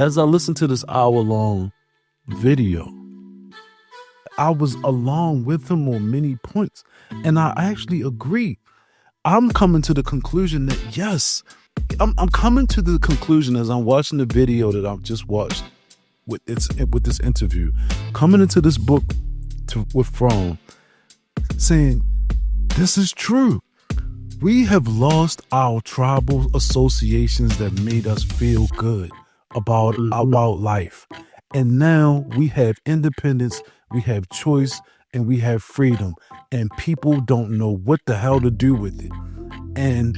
as I listened to this hour-long video, I was along with him on many points, and I actually agree. I'm coming to the conclusion that yes, I'm coming to the conclusion as I'm watching the video that I've just watched with this interview, coming into this book with Fromm, saying this is true. We have lost our tribal associations that made us feel good about life. And now we have independence, we have choice, and we have freedom. And people don't know what the hell to do with it. And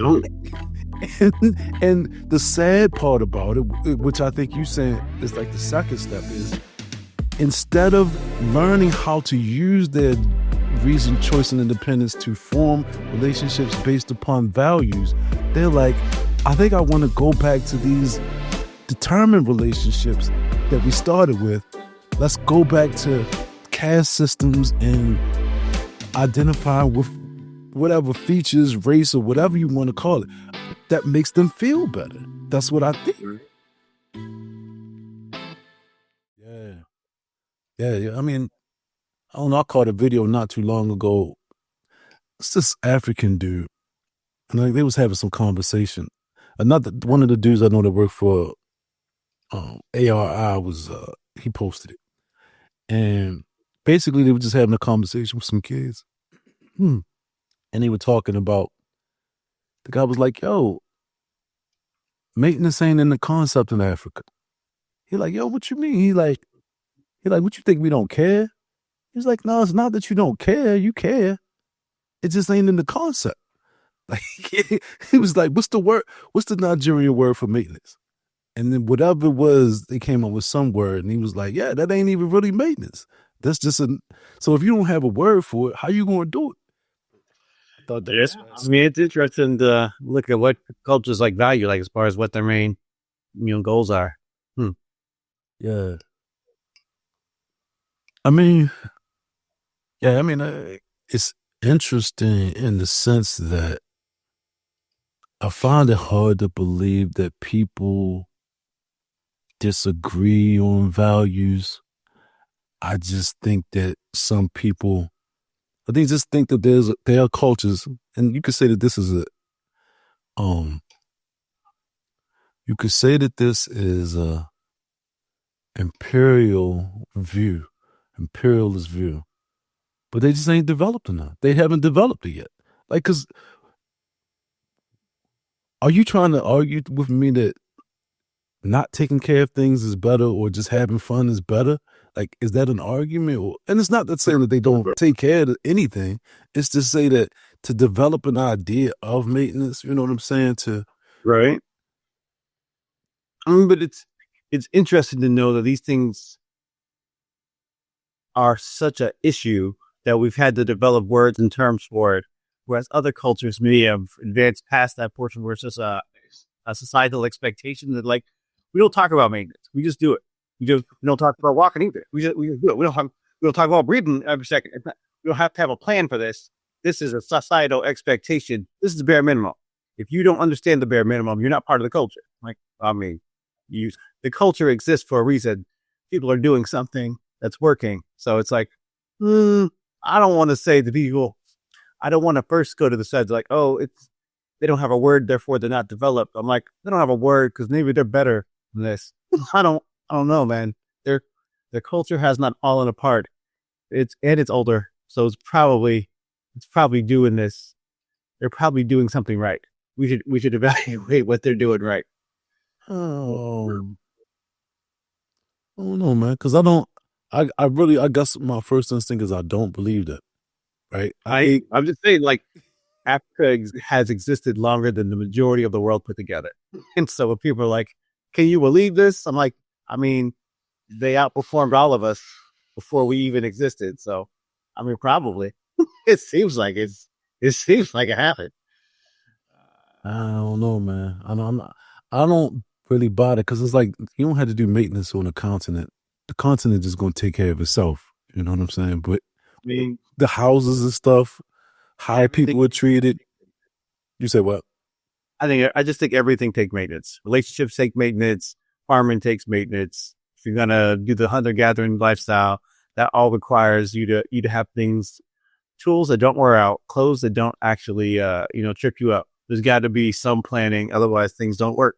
the sad part about it, which I think you saying is like the second step, is instead of learning how to use their reason, choice, and independence to form relationships based upon values, they're like, I think I want to go back to these determined relationships that we started with. Let's go back to caste systems and identify with whatever features, race, or whatever you want to call it, that makes them feel better. That's what I think. Yeah. I mean, I don't know, I caught a video not too long ago. It's this African dude, and they was having some conversation. One of the dudes I know that worked for ARI was he posted it, and basically they were just having a conversation with some kids, and they were talking about. The guy was like, "Yo, maintenance ain't in the concept in Africa." He like, "Yo, what you mean?" He like, "What you think we don't care?" He's like, "No, it's not that you don't care. You care. It just ain't in the concept." Like he was like, "What's the word? What's the Nigerian word for maintenance?" And then whatever it was, they came up with some word, and he was like, "Yeah, that ain't even really maintenance. That's just so if you don't have a word for it, how you gonna do it?" Yes, I mean, it's interesting to look at what cultures like value, like as far as what their main, goals are. Yeah. I mean, it's interesting in the sense that I find it hard to believe that people disagree on values. I just think that some people, just think that there are cultures, and you could say that this is a imperialist view, but they just ain't developed enough. They haven't developed it yet. Like, cause are you trying to argue with me that not taking care of things is better, or just having fun is better? Like, is that an argument? And it's not that saying that they don't take care of anything. It's to say that to develop an idea of maintenance, you know what I'm saying? Right. But it's interesting to know that these things are such an issue that we've had to develop words and terms for it, whereas other cultures may have advanced past that portion where it's just a societal expectation that, like, we don't talk about maintenance. We just do it. We don't talk about walking either. We just do it. We don't talk about breathing every second. We don't have to have a plan for this. This is a societal expectation. This is the bare minimum. If you don't understand the bare minimum, you're not part of the culture. Like, I mean, the culture exists for a reason. People are doing something that's working. So it's like, I don't want to say to people, I don't want to first go to the side like, oh, they don't have a word, therefore they're not developed. I'm like, they don't have a word because maybe they're better than this. I don't know, man. Their culture has not fallen apart. It's older, so it's probably doing this. They're probably doing something right. We should evaluate what they're doing right. Oh no, man. Because I guess my first instinct is I don't believe that. Right? I'm just saying, like, Africa has existed longer than the majority of the world put together. And so when people are like, can you believe this? I'm like, I mean, they outperformed all of us before we even existed. So, I mean, probably. It seems like it happened. I don't know, man. I don't really buy it, because it's like you don't have to do maintenance on a continent. The continent is going to take care of itself. You know what I'm saying? But I mean, the houses and stuff, how people are treated. You say what? I just think everything takes maintenance. Relationships take maintenance. farming takes maintenance. If you're gonna do the hunter gathering lifestyle, that all requires you to have things, tools that don't wear out, clothes that don't actually trip you up. There's got to be some planning, otherwise things don't work.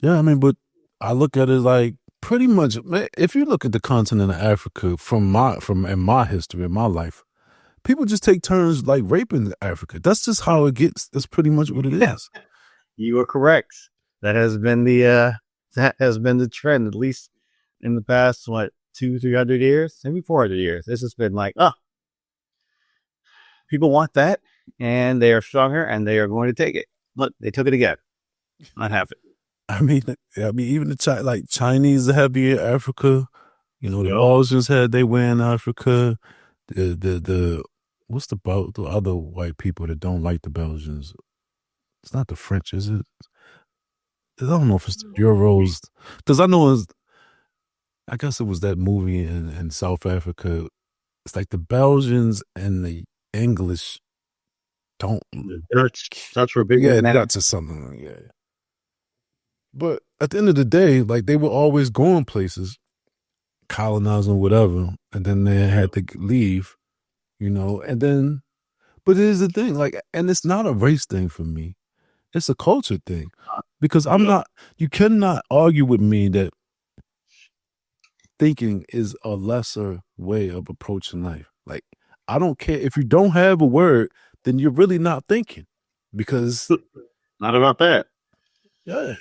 Yeah, I mean, but I look at it like pretty much. If you look at the continent of Africa in my history, in my life, people just take turns like raping Africa. That's just how it gets. That's pretty much what it is. You are correct. That has been the trend, at least in the past 200-300 years, maybe 400 years. This has been like, people want that, and they are stronger, and they are going to take it. Look, they took it again. Not have it. I mean, even the Chinese have been in Africa. The Belgians had they were in Africa. The what's the other white people that don't like the Belgians? It's not the French, is it? I don't know if it's the Euros, because I guess it was that movie in South Africa. It's like the Belgians and the English don't. Dutch were big. Yeah, Dutch or something. Yeah. But at the end of the day, like they were always going places, colonizing whatever, and then they had to leave, and then, but it is the thing, like, and it's not a race thing for me. It's a culture thing, because you cannot argue with me that thinking is a lesser way of approaching life. Like, I don't care if you don't have a word, then you're really not thinking, because not about that. Yeah.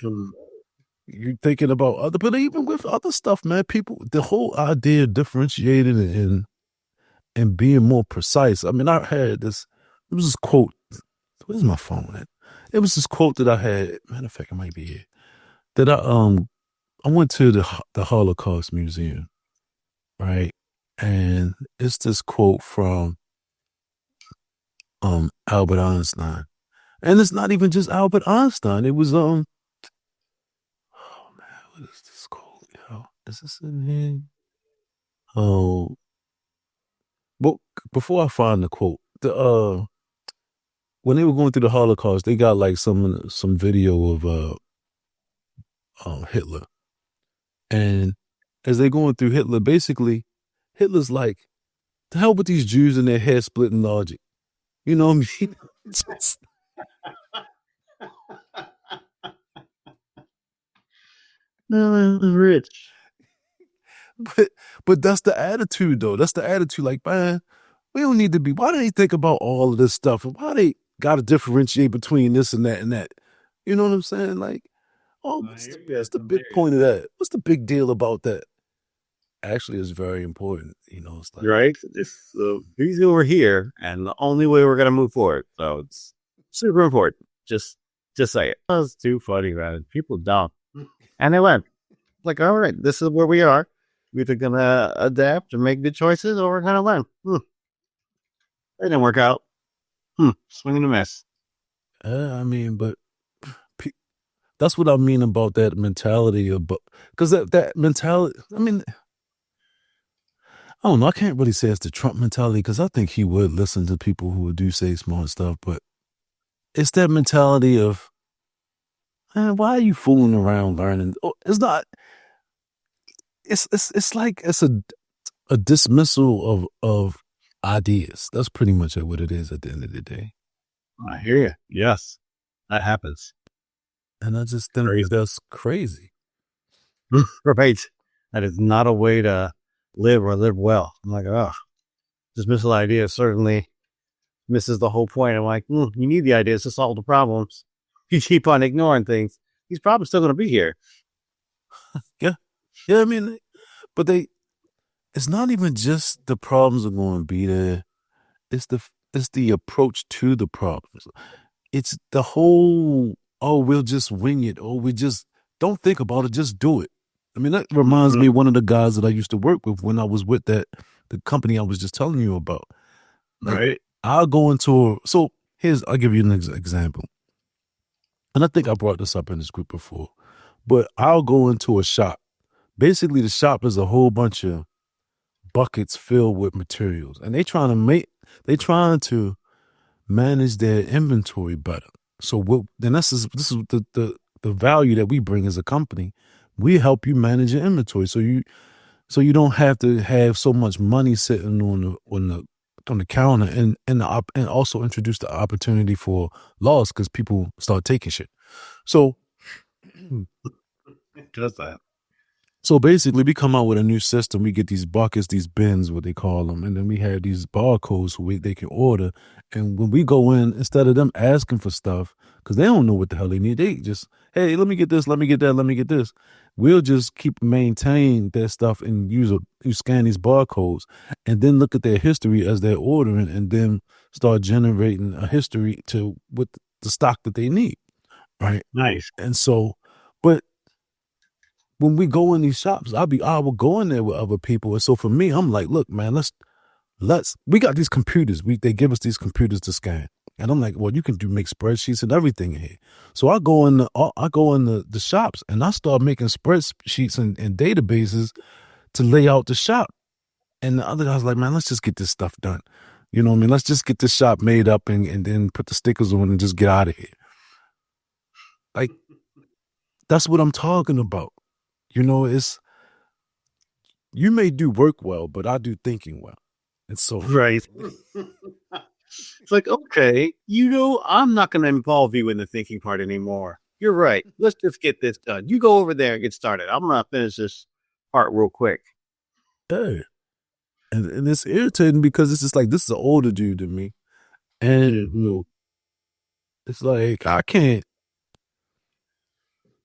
You're thinking about but even with other stuff, man, people, the whole idea of differentiating and being more precise. I mean, I had this, it was this quote. Where's my phone at? It was this quote that I had, matter of fact, it might be here, that I went to the Holocaust Museum, right? And it's this quote from Albert Einstein. And it's not even just Albert Einstein. It was oh man, what is this quote? Is this in here? Oh, well, before I find the quote, when they were going through the Holocaust, they got like some video of Hitler, and as they're going through Hitler, basically, Hitler's like, "The hell with these Jews and their hair splitting logic," you know what I mean? Rich. But that's the attitude, though. That's the attitude. Like, man, we don't need to be. Why do they think about all of this stuff? And why they got to differentiate between this and that and that? You know what I'm saying? Like, what's the big point of that? What's the big deal about that? Actually, it's very important. It's like, right. These who are here, and the only way we're gonna move forward. So it's super important. Just say it. That's too funny, man. People don't, and they went like, all right, this is where we are. We're either gonna adapt and make good choices, or we're gonna learn. They didn't work out. Swing and a miss. I mean, but that's what I mean about that mentality because that mentality. I mean, I don't know. I can't really say it's the Trump mentality, because I think he would listen to people who do say smart stuff, but it's that mentality of, man, why are you fooling around learning? It's not. It's like it's a dismissal of ideas. That's pretty much what it is at the end of the day. I hear you. Yes, that happens. And I just think that's crazy. Right. That is not a way to live or live well. I'm like, dismissal idea certainly misses the whole point. I'm like, you need the ideas to solve the problems. You keep on ignoring things, he's probably still going to be here. Yeah. I mean, but it's not even just the problems are going to be there. It's the approach to the problems. It's the whole, we'll just wing it. We just don't think about it. Just do it. I mean, that reminds me of one of the guys that I used to work with when I was with the company I was just telling you about. Like, right. I'll go into I'll give you an example. And I think I brought this up in this group before, but I'll go into a shop. Basically, the shop is a whole bunch of buckets filled with materials, and they're trying to manage their inventory better. So this is the value that we bring as a company. We help you manage your inventory, so you don't have to have so much money sitting on the counter, and also introduce the opportunity for loss because people start taking shit. So Does that? So basically, we come out with a new system. We get these buckets, these bins, what they call them, and then we have these barcodes they can order. And when we go in, instead of them asking for stuff, because they don't know what the hell they need, they just, hey, let me get this, let me get that, let me get this. We'll just keep maintain their stuff and you scan these barcodes, and then look at their history as they're ordering, and then start generating a history to with the stock that they need, right? Nice. And so, but when we go in these shops, I will go in there with other people. And so for me, I'm like, look, man, we got these computers. They give us these computers to scan. And I'm like, well, you can make spreadsheets and everything in here. So I go in the shops and I start making spreadsheets and databases to lay out the shop. And the other guy's like, man, let's just get this stuff done. You know what I mean? Let's just get this shop made up and then put the stickers on and just get out of here. Like, that's what I'm talking about. You know, you may do work well, but I do thinking well. And so, Right. It's like, okay, I'm not going to involve you in the thinking part anymore. You're right. Let's just get this done. You go over there and get started. I'm going to finish this part real quick. yeah. And it's irritating because it's just like, this is an older dude than me. And it's like, I can't,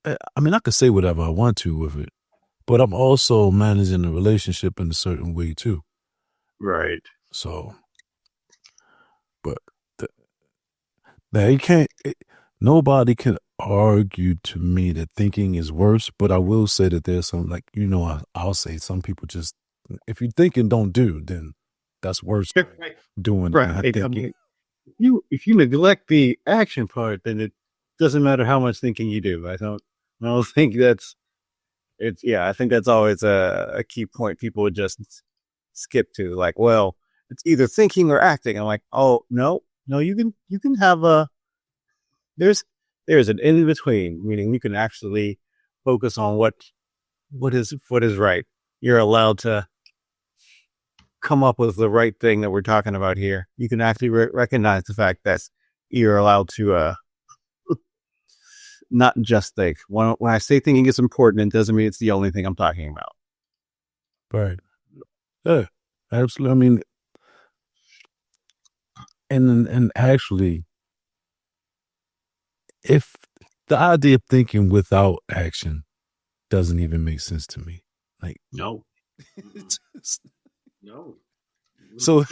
I mean, I could say whatever I want to with it, but I'm also managing the relationship in a certain way too. Right. So, but nobody can argue to me that thinking is worse, but I will say that there's some, like, I'll say some people just, if you think and don't do, then that's worse than doing and not thinking. I mean, if you neglect the action part, then it doesn't matter how much thinking you do. I don't think I think that's always a key point people would just skip to. Like, well, it's either thinking or acting. I'm like, oh, no, you can have there's an in between, meaning you can actually focus on what is right. You're allowed to come up with the right thing that we're talking about here. You can actually recognize the fact that you're allowed to not just think. When I say thinking is important, it doesn't mean it's the only thing I'm talking about. Right. Yeah, absolutely. I mean, and actually, if the idea of thinking without action doesn't even make sense to me, like, No. just, No. so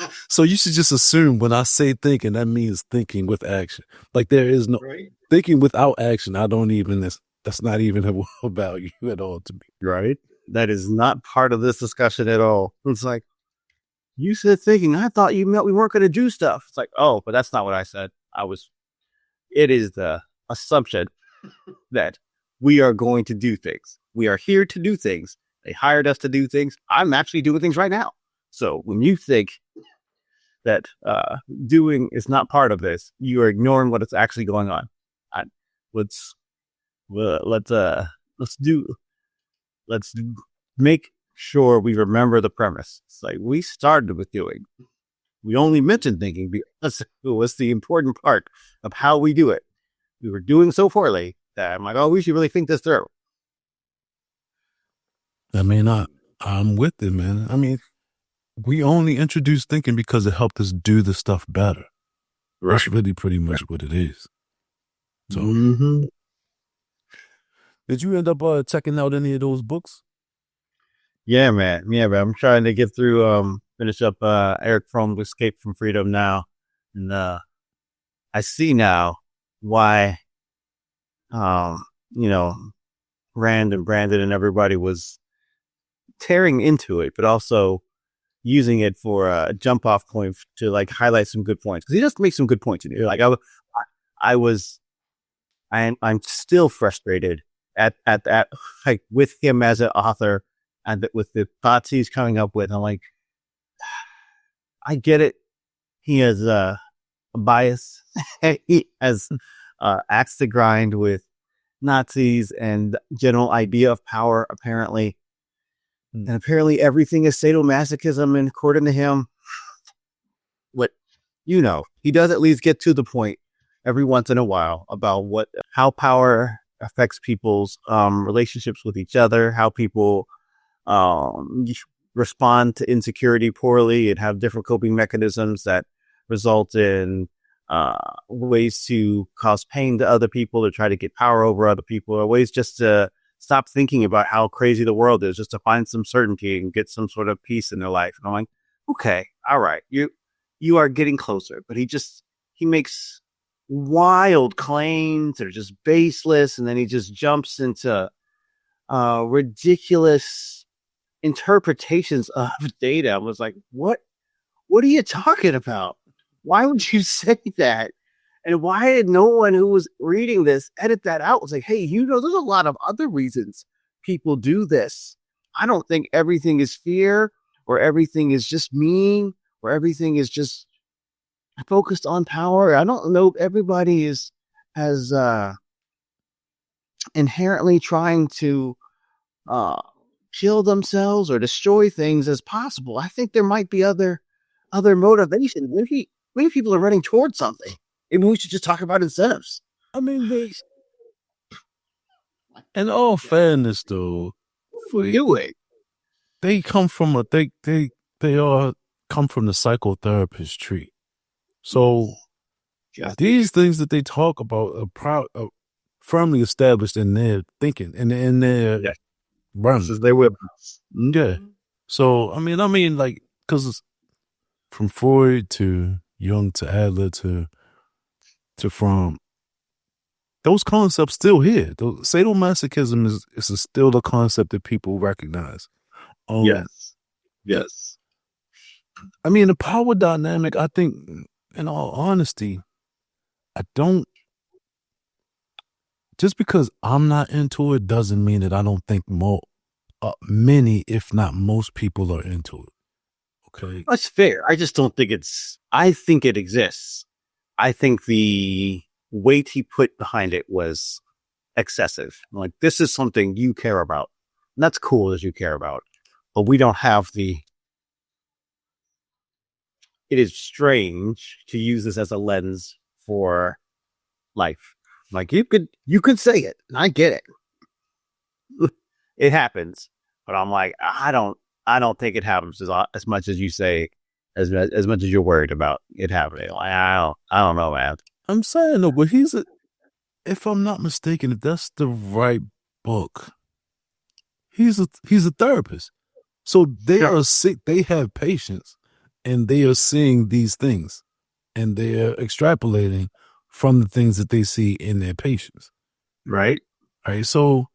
you should just assume when I say thinking, that means thinking with action. Like, there is no Right. thinking without action. That's not even a value at all to me. Right. That is not part of this discussion at all. It's like, you said thinking. I thought you meant we weren't going to do stuff. It's like, oh, but that's not what I said. It is the assumption that we are going to do things. We are here to do things. They hired us to do things. I'm actually doing things right now. So when you think that doing is not part of this, you are ignoring what is actually going on. Let's make sure we remember the premise. It's like we started with doing. We only mentioned thinking because it was the important part of how we do it. We were doing so poorly that I'm like, oh, we should really think this through. I mean, I'm with it, man. I mean, we only introduced thinking because it helped us do the stuff better. Right. That's really pretty much what it is. So, did you end up checking out any of those books? Yeah, man. I'm trying to get through, finish up Erich Fromm's Escape from Freedom now. And I see now why, Rand and Brandon and everybody was tearing into it, but also using it for a jump off point to like highlight some good points. Because he does make some good points in here. Like I'm still frustrated at like with him as an author and with the thoughts he's coming up with. I'm like, I get it. He has a bias. He has axe to grind with Nazis and general idea of power, apparently. And apparently everything is sadomasochism. And according to him, what he does at least get to the point every once in a while about how power affects people's relationships with each other, how people respond to insecurity poorly and have different coping mechanisms that result in ways to cause pain to other people or try to get power over other people, or ways just to stop thinking about how crazy the world is, just to find some certainty and get some sort of peace in their life. And I'm like, okay, all right, you are getting closer. But he makes wild claims that are just baseless, and then he just jumps into ridiculous interpretations of data. I was like, what are you talking about? Why would you say that? And why did no one who was reading this edit that out? It was like, hey, there's a lot of other reasons people do this. I don't think everything is fear, or everything is just mean, or everything is just focused on power. I don't know if everybody is as inherently trying to kill themselves or destroy things as possible. I think there might be other motivations. Maybe people are running towards something. Maybe we should just talk about incentives. I mean, in all fairness, though, they come from they all come from the psychotherapist tree. So these things that they talk about are firmly established in their thinking and in their realm. They will. Yeah. So I mean, like, because from Freud to Jung to Adler to Fromm, those concepts still here. Sadomasochism is still a concept that people recognize. Yes. I mean, the power dynamic, I think, in all honesty, I don't. Just because I'm not into it doesn't mean that I don't think many, if not most people, are into it. Okay, that's fair. I just don't think I think it exists. I think the weight he put behind it was excessive. Like, this is something you care about. And that's cool as you care about. But we don't have it is strange to use this as a lens for life. Like, you could say it, and I get it. It happens. But I'm like, I don't think it happens as much as you say, as much as you're worried about it happening. Like, I don't know, man. I'm saying, no, but if I'm not mistaken, if that's the right book, he's a therapist. So they are sick. They have patients, and they are seeing these things, and they are extrapolating from the things that they see in their patients. Right. So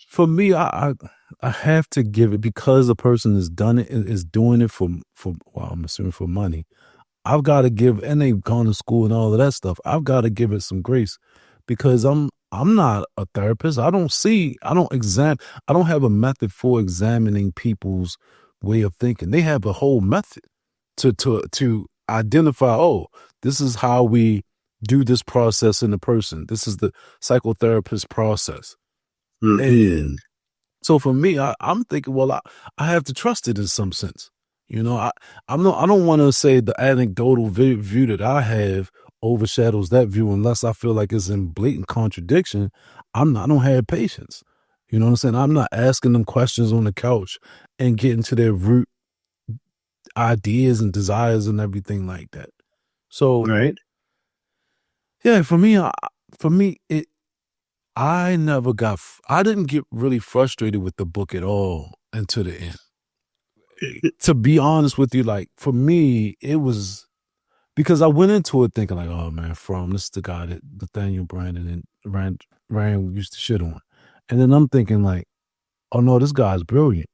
for me, I have to give it, because a person has done it, is doing it for I'm assuming for money. I've got to give, and they've gone to school and all of that stuff. I've got to give it some grace, because I'm not a therapist. I don't have a method for examining people's way of thinking. They have a whole method to identify, oh, this is how we do this process in a person. This is the psychotherapist process. And so for me, I'm thinking, well, I have to trust it in some sense. I don't want to say the anecdotal view that I have overshadows that view unless I feel like it's in blatant contradiction. I don't have patience. You know what I'm saying? I'm not asking them questions on the couch and getting to their root ideas and desires and everything like that. So, yeah, for me, I didn't get really frustrated with the book at all until the end. To be honest with you, like, for me, it was because I went into it thinking like, oh man, Fromm, this is the guy that Nathaniel Brandon and Rand used to shit on. And then I'm thinking like, oh no, this guy's brilliant.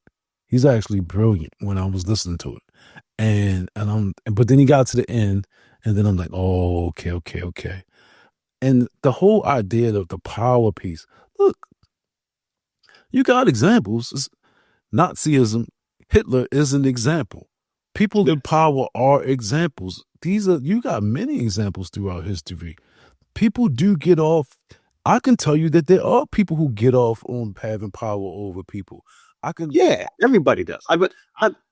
He's actually brilliant when I was listening to it. But then he got to the end, and then I'm like, oh, okay. And the whole idea of the power piece, look, you got examples. Nazism, Hitler is an example. People in power are examples. You got many examples throughout history. People do get off I can tell you that there are people who get off on having power over people. I can. Yeah, everybody does. I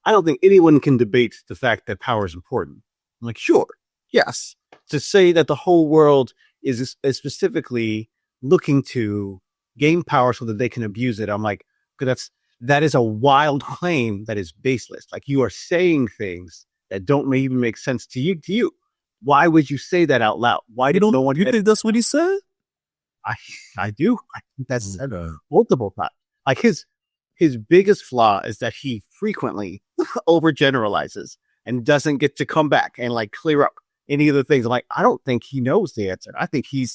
don't think anyone can debate the fact that power is important. I'm like, sure, yes. To say that the whole world is specifically looking to gain power so that they can abuse it, I'm like, because that is a wild claim that is baseless. Like you are saying things that don't even make sense to you. Why would you say that out loud? Why You did no don't. one? You think that's what he said? I do. I think that's said Okay. multiple times. Like his biggest flaw is that he frequently overgeneralizes and doesn't get to come back and like clear up any of the things. I'm like, I don't think he knows the answer. I think he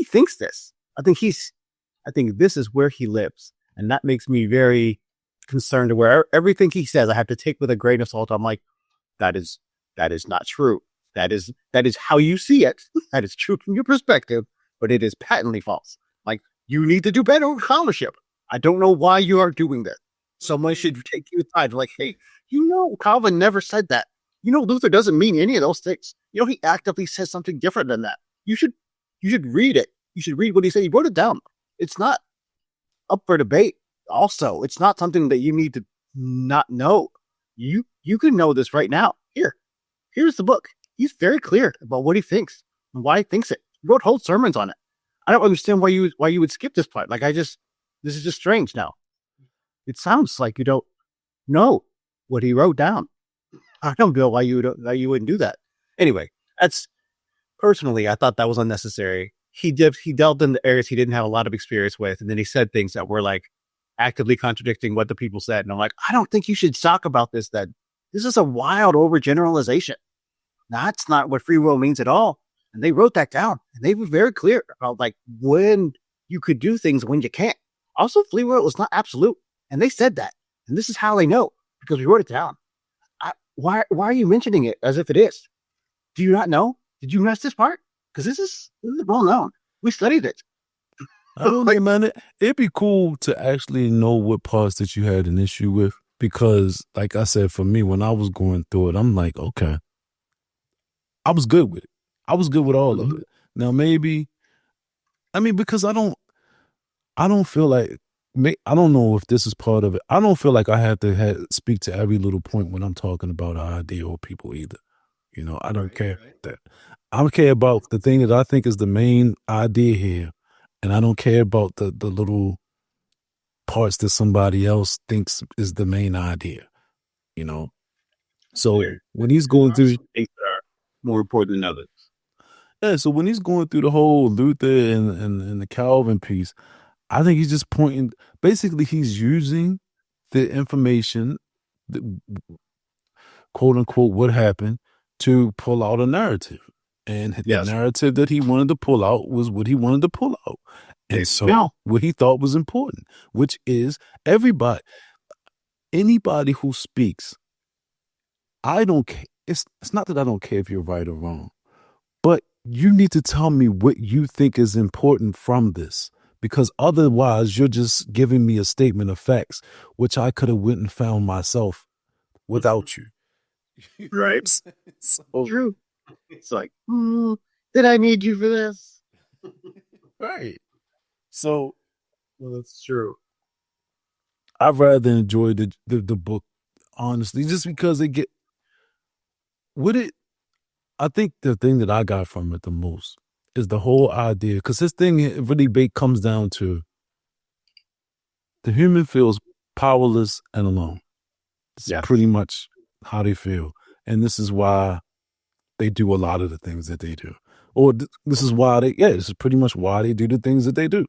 thinks this. I think this is where he lives. And that makes me very concerned to where everything he says I have to take with a grain of salt. I'm like, that is not true. That is how you see it. That is true from your perspective, but it is patently false. Like, you need to do better with scholarship. I don't know why you are doing this. Someone should take you aside, like, hey, Calvin never said that. Luther doesn't mean any of those things. He actively says something different than that. You should read it. You should read what he said. He wrote it down. It's not up for debate. Also, it's not something that you need to not know. You can know this right now. Here's the book. He's very clear about what he thinks and why he thinks it. He wrote whole sermons on it. I don't understand why you would skip this part. Like, this is just strange now. It sounds like you don't know what he wrote down. I don't know why you wouldn't do that. Anyway, that's personally, I thought that was unnecessary. He delved into areas he didn't have a lot of experience with, and then he said things that were like actively contradicting what the people said. And I'm like, I don't think you should talk about this. Then this is a wild overgeneralization. That's not what free will means at all. And they wrote that down, and they were very clear about like when you could do things, when you can't. Also, free will is not absolute, and they said that. And this is how they know, because we wrote it down. Why are you mentioning it as if it is? Do you not know? Did you miss this part? Because this is well known. We studied it. I don't know, man. It'd be cool to actually know what parts that you had an issue with, because, like I said, for me, when I was going through it, I'm like, okay, I was good with it. I was good with all of it. Now, maybe, because I don't feel like, I don't know if this is part of it. I don't feel like I have to speak to every little point when I'm talking about an idea or people either. I don't care about that. I care about the thing that I think is the main idea here. And I don't care about the little parts that somebody else thinks is the main idea, So when he's going through, things that are more important than others. Yeah, so when he's going through the whole Luther and the Calvin piece, I think he's just pointing. Basically, he's using the information, quote unquote, what happened, to pull out a narrative. And the narrative that he wanted to pull out was what he wanted to pull out. And so what he thought was important, which is anybody who speaks, I don't care. It's not that I don't care if you're right or wrong, but you need to tell me what you think is important from this, because otherwise you're just giving me a statement of facts, which I could have went and found myself without you. Right. So true. It's like, did I need you for this? Right. So, well, that's true. I'd rather enjoy the book, honestly, just because I think the thing that I got from it the most is the whole idea, because this thing really comes down to the human feels powerless and alone. It's pretty much how they feel. And this is why they do a lot of the things that they do. Or this is why this is pretty much why they do the things that they do,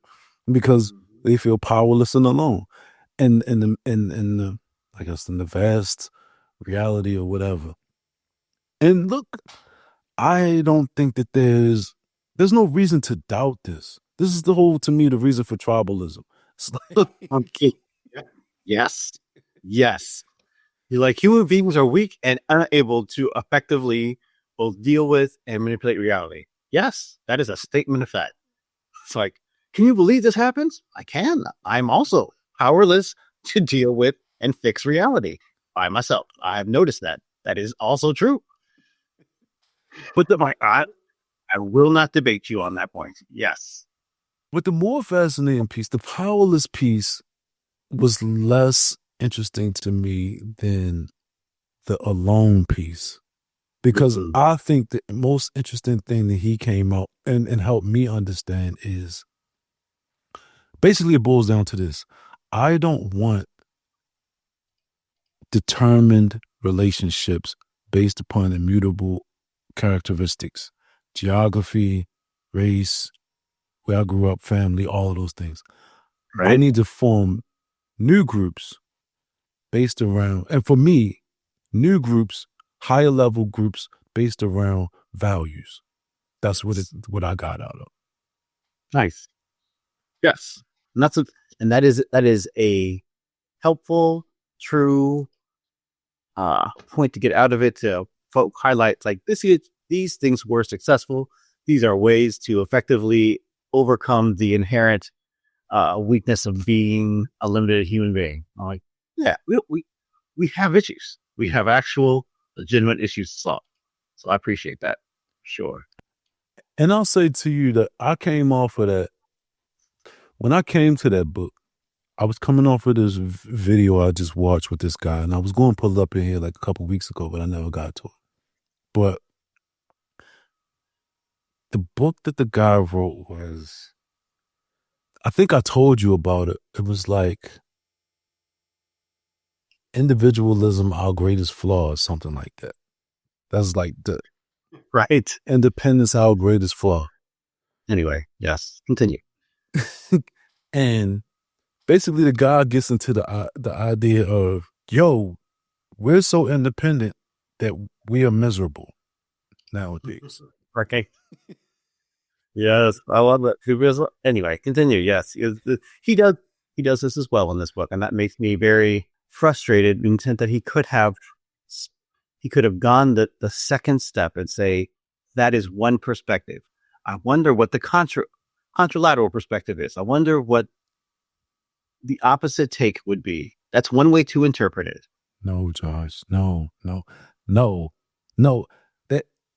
because they feel powerless and alone. And in the I guess in the vast reality or whatever. And look, I don't think that there's no reason to doubt this. This is to me, the reason for tribalism. It's like, okay. Yes. You're like, human beings are weak and unable to effectively both deal with and manipulate reality. Yes, that is a statement of fact. It's like, can you believe this happens? I can. I'm also powerless to deal with and fix reality by myself. I have noticed that. That is also true. But I will not debate you on that point. Yes. But the more fascinating piece, the powerless piece, was less interesting to me than the alone piece. Because I think the most interesting thing that he came out and helped me understand is basically it boils down to this. I don't want determined relationships based upon immutable characteristics, geography, race, where I grew up, family, all of those things. Right. I need to form new groups based around, and for me, new groups, higher level groups based around values. That's what I got out of. Nice. Yes. And that is a helpful, true point to get out of it, to highlight like these things were successful. These are ways to effectively overcome the inherent weakness of being a limited human being. I'm like, yeah, we have issues. We have actual legitimate issues to solve. So I appreciate that. Sure. And I'll say to you that I came off of that. When I came to that book, I was coming off of this video I just watched with this guy, and I was going to pull it up in here like a couple weeks ago, but I never got to it. But the book that the guy wrote was, I think I told you about it. It was like Individualism, Our Greatest Flaw, or something like that. That's like the right. Independence, Our Greatest Flaw. Anyway, yes, continue. And basically the guy gets into the idea of, yo, we're so independent that we are miserable nowadays. Okay. Yes, I love that. Anyway, continue. Yes, he does this as well in this book, and that makes me very frustrated in the sense that he could have gone the second step and say, that is one perspective. I wonder what the contralateral perspective is. I wonder what the opposite take would be. That's one way to interpret it. No, Josh. No.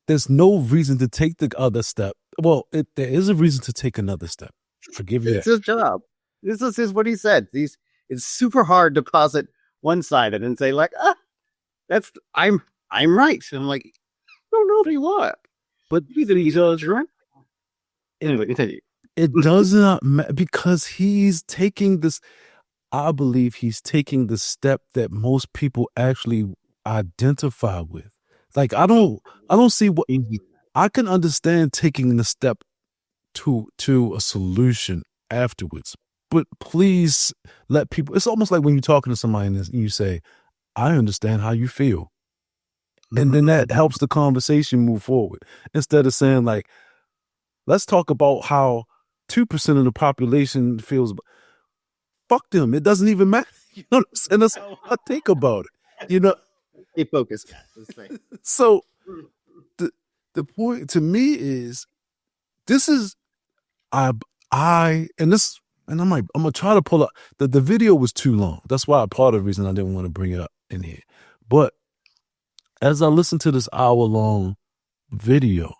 There's no reason to take the other step. Well, there is a reason to take another step. Forgive you. It's his job. This is what he said. It's super hard to posit one-sided and say like, I'm right. And I'm like, I don't know if you are, but either he's right. Anyway, continue. It does not matter because he's taking this. I believe he's taking the step that most people actually identify with. Like, I don't see what I can understand taking the step to a solution afterwards. But please let people, it's almost like when you're talking to somebody and you say, I understand how you feel. And then that helps the conversation move forward. Instead of saying like, let's talk about how 2% of the population feels. Fuck them. It doesn't even matter. You know what I'm saying? That's how I think about it. You know, stay focused. So the point to me is, this is I'm gonna try to pull up the video was too long. That's why part of the reason I didn't want to bring it up in here. But as I listened to this hour-long video,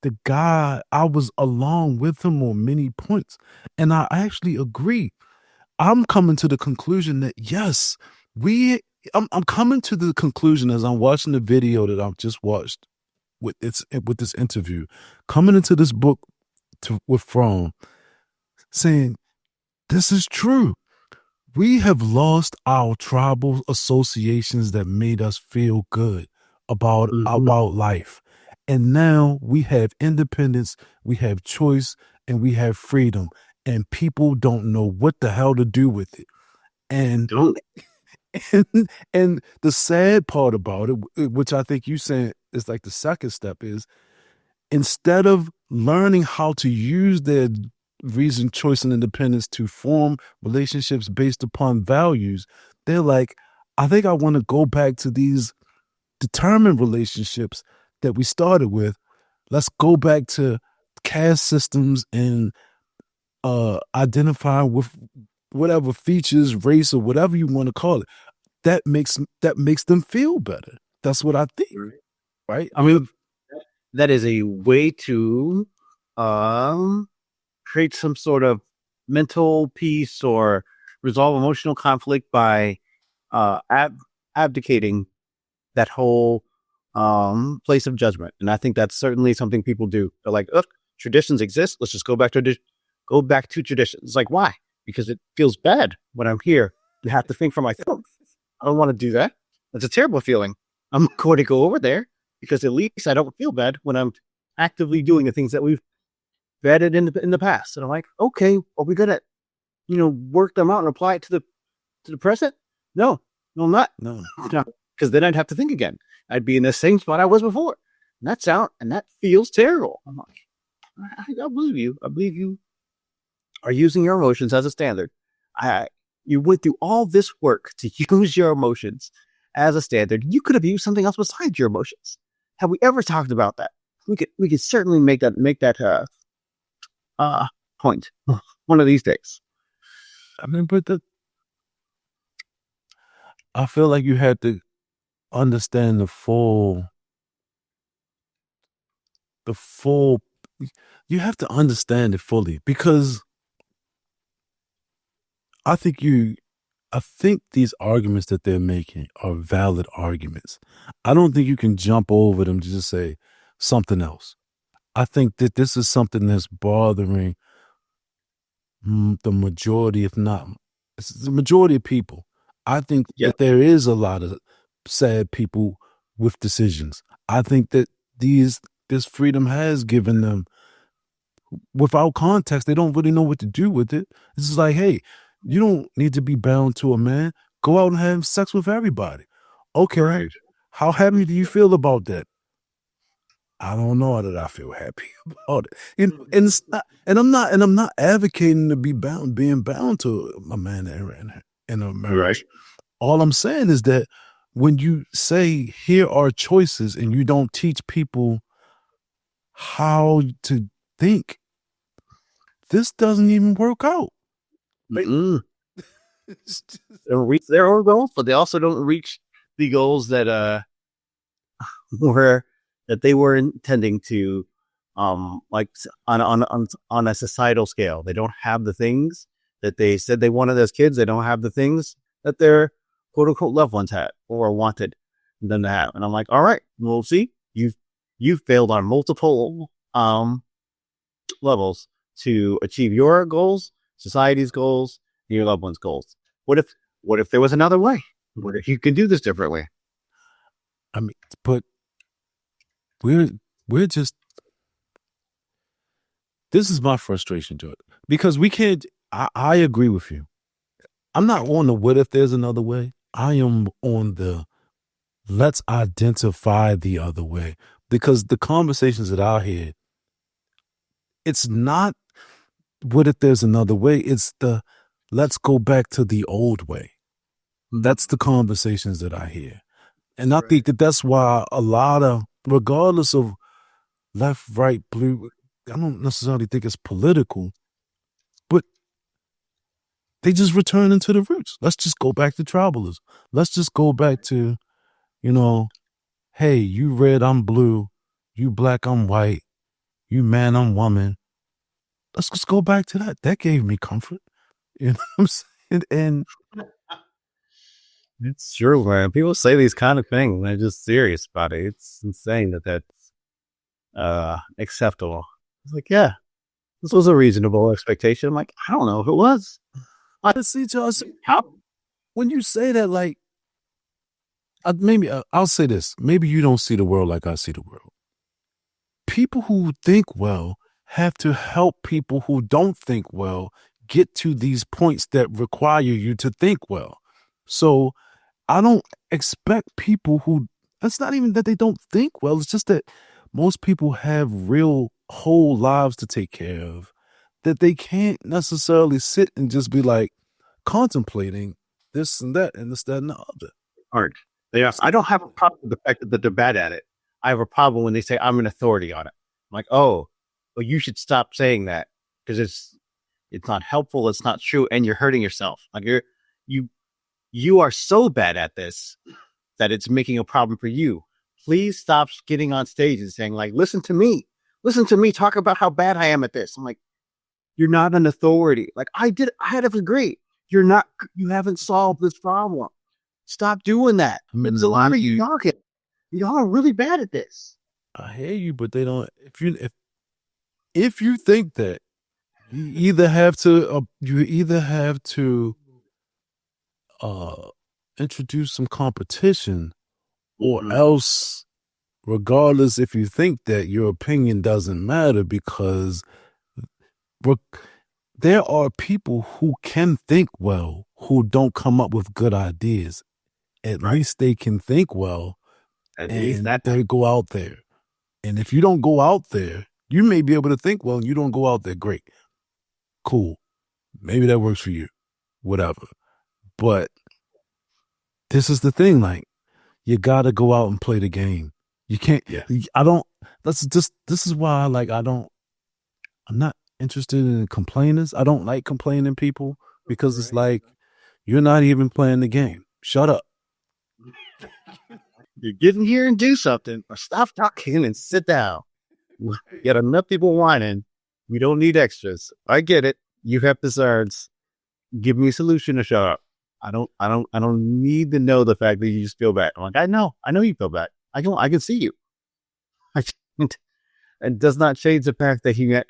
the guy, I was along with him on many points. And I actually agree. I'm coming to the conclusion that yes, I'm coming to the conclusion as I'm watching the video that I've just watched with this interview, coming into this book with Fromm, saying this is true. We have lost our tribal associations that made us feel good about life. And now we have independence, we have choice, and we have freedom. And people don't know what the hell to do with it. And and the sad part about it, which I think you saying is like the second step, is instead of learning how to use their reason, choice, and independence to form relationships based upon values, they're like, I think I want to go back to these determined relationships that we started with. Let's go back to caste systems and identify with whatever features, race, or whatever you want to call it. That makes them feel better. That's what I think. Right? I mean, that is a way to create some sort of mental peace or resolve emotional conflict by abdicating that whole place of judgment. And I think that's certainly something people do. They're like, "Ugh, traditions exist. Let's just go back to traditions." It's like, why? Because it feels bad when I'm here and have to think for myself. I don't want to do that. That's a terrible feeling. I'm going to go over there because at least I don't feel bad when I'm actively doing the things that we've vetted in the past. And I'm like, okay, are we gonna, work them out and apply it to the present? No, I'm not. No. Because then I'd have to think again. I'd be in the same spot I was before. And that feels terrible. I'm like, I believe you. I believe you are using your emotions as a standard. You went through all this work to use your emotions as a standard. You could have used something else besides your emotions. Have we ever talked about that? We could certainly make that point one of these days. I mean, but I feel like you had to understand the full. You have to understand it fully, because I think these arguments that they're making are valid arguments. I don't think you can jump over them to just say something else. I think that this is something that's bothering the majority, if not it's the majority of people. I think that there is a lot of sad people with decisions. I think that this freedom has given them, without context, they don't really know what to do with it. It's just like, hey, you don't need to be bound to a man. Go out and have sex with everybody. Okay, right. How happy do you feel about that? I don't know that I feel happy about it. And it's not, and I'm not advocating to being bound to a man in a marriage. Right. All I'm saying is that when you say here are choices and you don't teach people how to think, this doesn't even work out. They don't reach their own goals, but they also don't reach the goals that they were intending to, like on a societal scale. They don't have the things that they said they wanted as kids. They don't have the things that their quote unquote loved ones had or wanted them to have. And I'm like, all right, we'll see. You've failed on multiple levels to achieve your goals, society's goals, and your loved ones' goals. What if there was another way? What if you could do this differently? I mean, but we're just, this is my frustration, Jordan, because we can't, I agree with you. I'm not on the what if there's another way. I am on the let's identify the other way, because the conversations that I hear, it's not what if there's another way. It's the let's go back to the old way. That's the conversations that I hear. And I think that that's why a lot of, regardless of left, right, blue, I don't necessarily think it's political, but they just return into the roots. Let's just go back to tribalism. Let's just go back to, hey, you red, I'm blue. You black, I'm white. You man, I'm woman. Let's just go back to that. That gave me comfort. You know what I'm saying? And it's true, man. People say these kind of things. They're just serious about it. It's insane that that's acceptable. It's like, yeah, this was a reasonable expectation. I'm like, I don't know if it was. See, Josh, when you say that, like, maybe I'll say this. Maybe you don't see the world like I see the world. People who think well have to help people who don't think well get to these points that require you to think well. So I don't expect people who, it's not even that they don't think well. It's just that most people have real whole lives to take care of, that they can't necessarily sit and just be like contemplating this and that and this, that, and the other. Aren't they? I don't have a problem with the fact that they're bad at it. I have a problem when they say I'm an authority on it. I'm like, oh, well, you should stop saying that because it's not helpful. It's not true, and you're hurting yourself. Like you are so bad at this that it's making a problem for you. Please stop getting on stage and saying like, listen to me, talk about how bad I am at this. I'm like, You're not an authority. Like I had to agree. You haven't solved this problem. Stop doing that. I mean, It's a lot of you talking. Y'all are really bad at this. I hear you, but they don't. If you think that, you either have to introduce some competition, or else, regardless, if you think that, your opinion doesn't matter, because there are people who can think well who don't come up with good ideas. At least they can think well, and they go out there. And if you don't go out there, you may be able to think well, and you don't go out there. Great, cool, maybe that works for you, whatever. But this is the thing, like, you gotta go out and play the game. You can't. Yeah. This is why, like, I'm not interested in complainers. I don't like complaining people, because it's like, you're not even playing the game. Shut up. You get in here and do something, or stop talking and sit down. Get enough people whining. We don't need extras. I get it. You have concerns. Give me a solution to shut up. I don't need to know the fact that you just feel bad. I'm like, I know you feel bad. I can see you. It does not change the fact that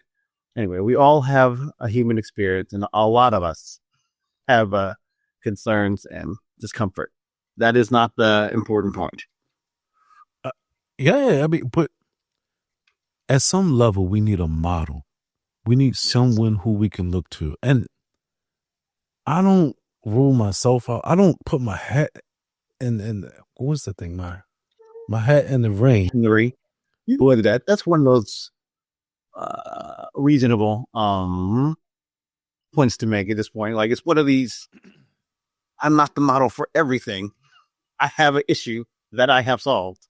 anyway, we all have a human experience, and a lot of us have concerns and discomfort. That is not the important point. Yeah, I mean, but at some level, we need a model. We need someone who we can look to. And I don't rule myself out. I don't put my hat in what's the thing? My hat in the ring. In the ring. Boy, that's one of those reasonable points to make at this point. Like, it's one of these, I'm not the model for everything. I have an issue that I have solved.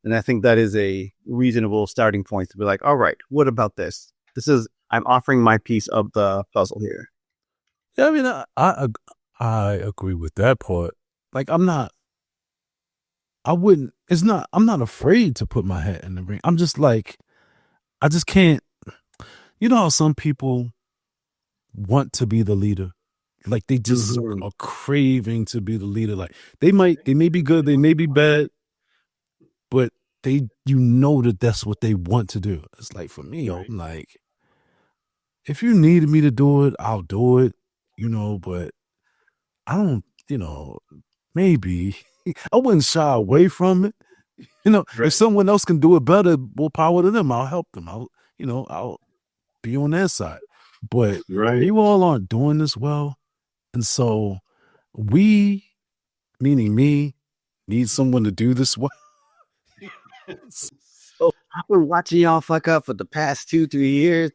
And I think that is a reasonable starting point to be like, all right, what about this? I'm offering my piece of the puzzle here. Yeah, I mean, I agree with that part. Like, I'm not afraid to put my hat in the ring. I'm just like, I just can't, you know how some people want to be the leader? Like, they just are craving to be the leader. Like, they may be good, they may be bad, but that's what they want to do. It's like, for me, I'm like, if you needed me to do it, I'll do it, but I don't, maybe I wouldn't shy away from it. If someone else can do it better, more power to them. I'll help them. I'll be on their side. But you all aren't doing this well. And so we, meaning me, need someone to do this well. So I've been watching y'all fuck up for the past 2-3 years.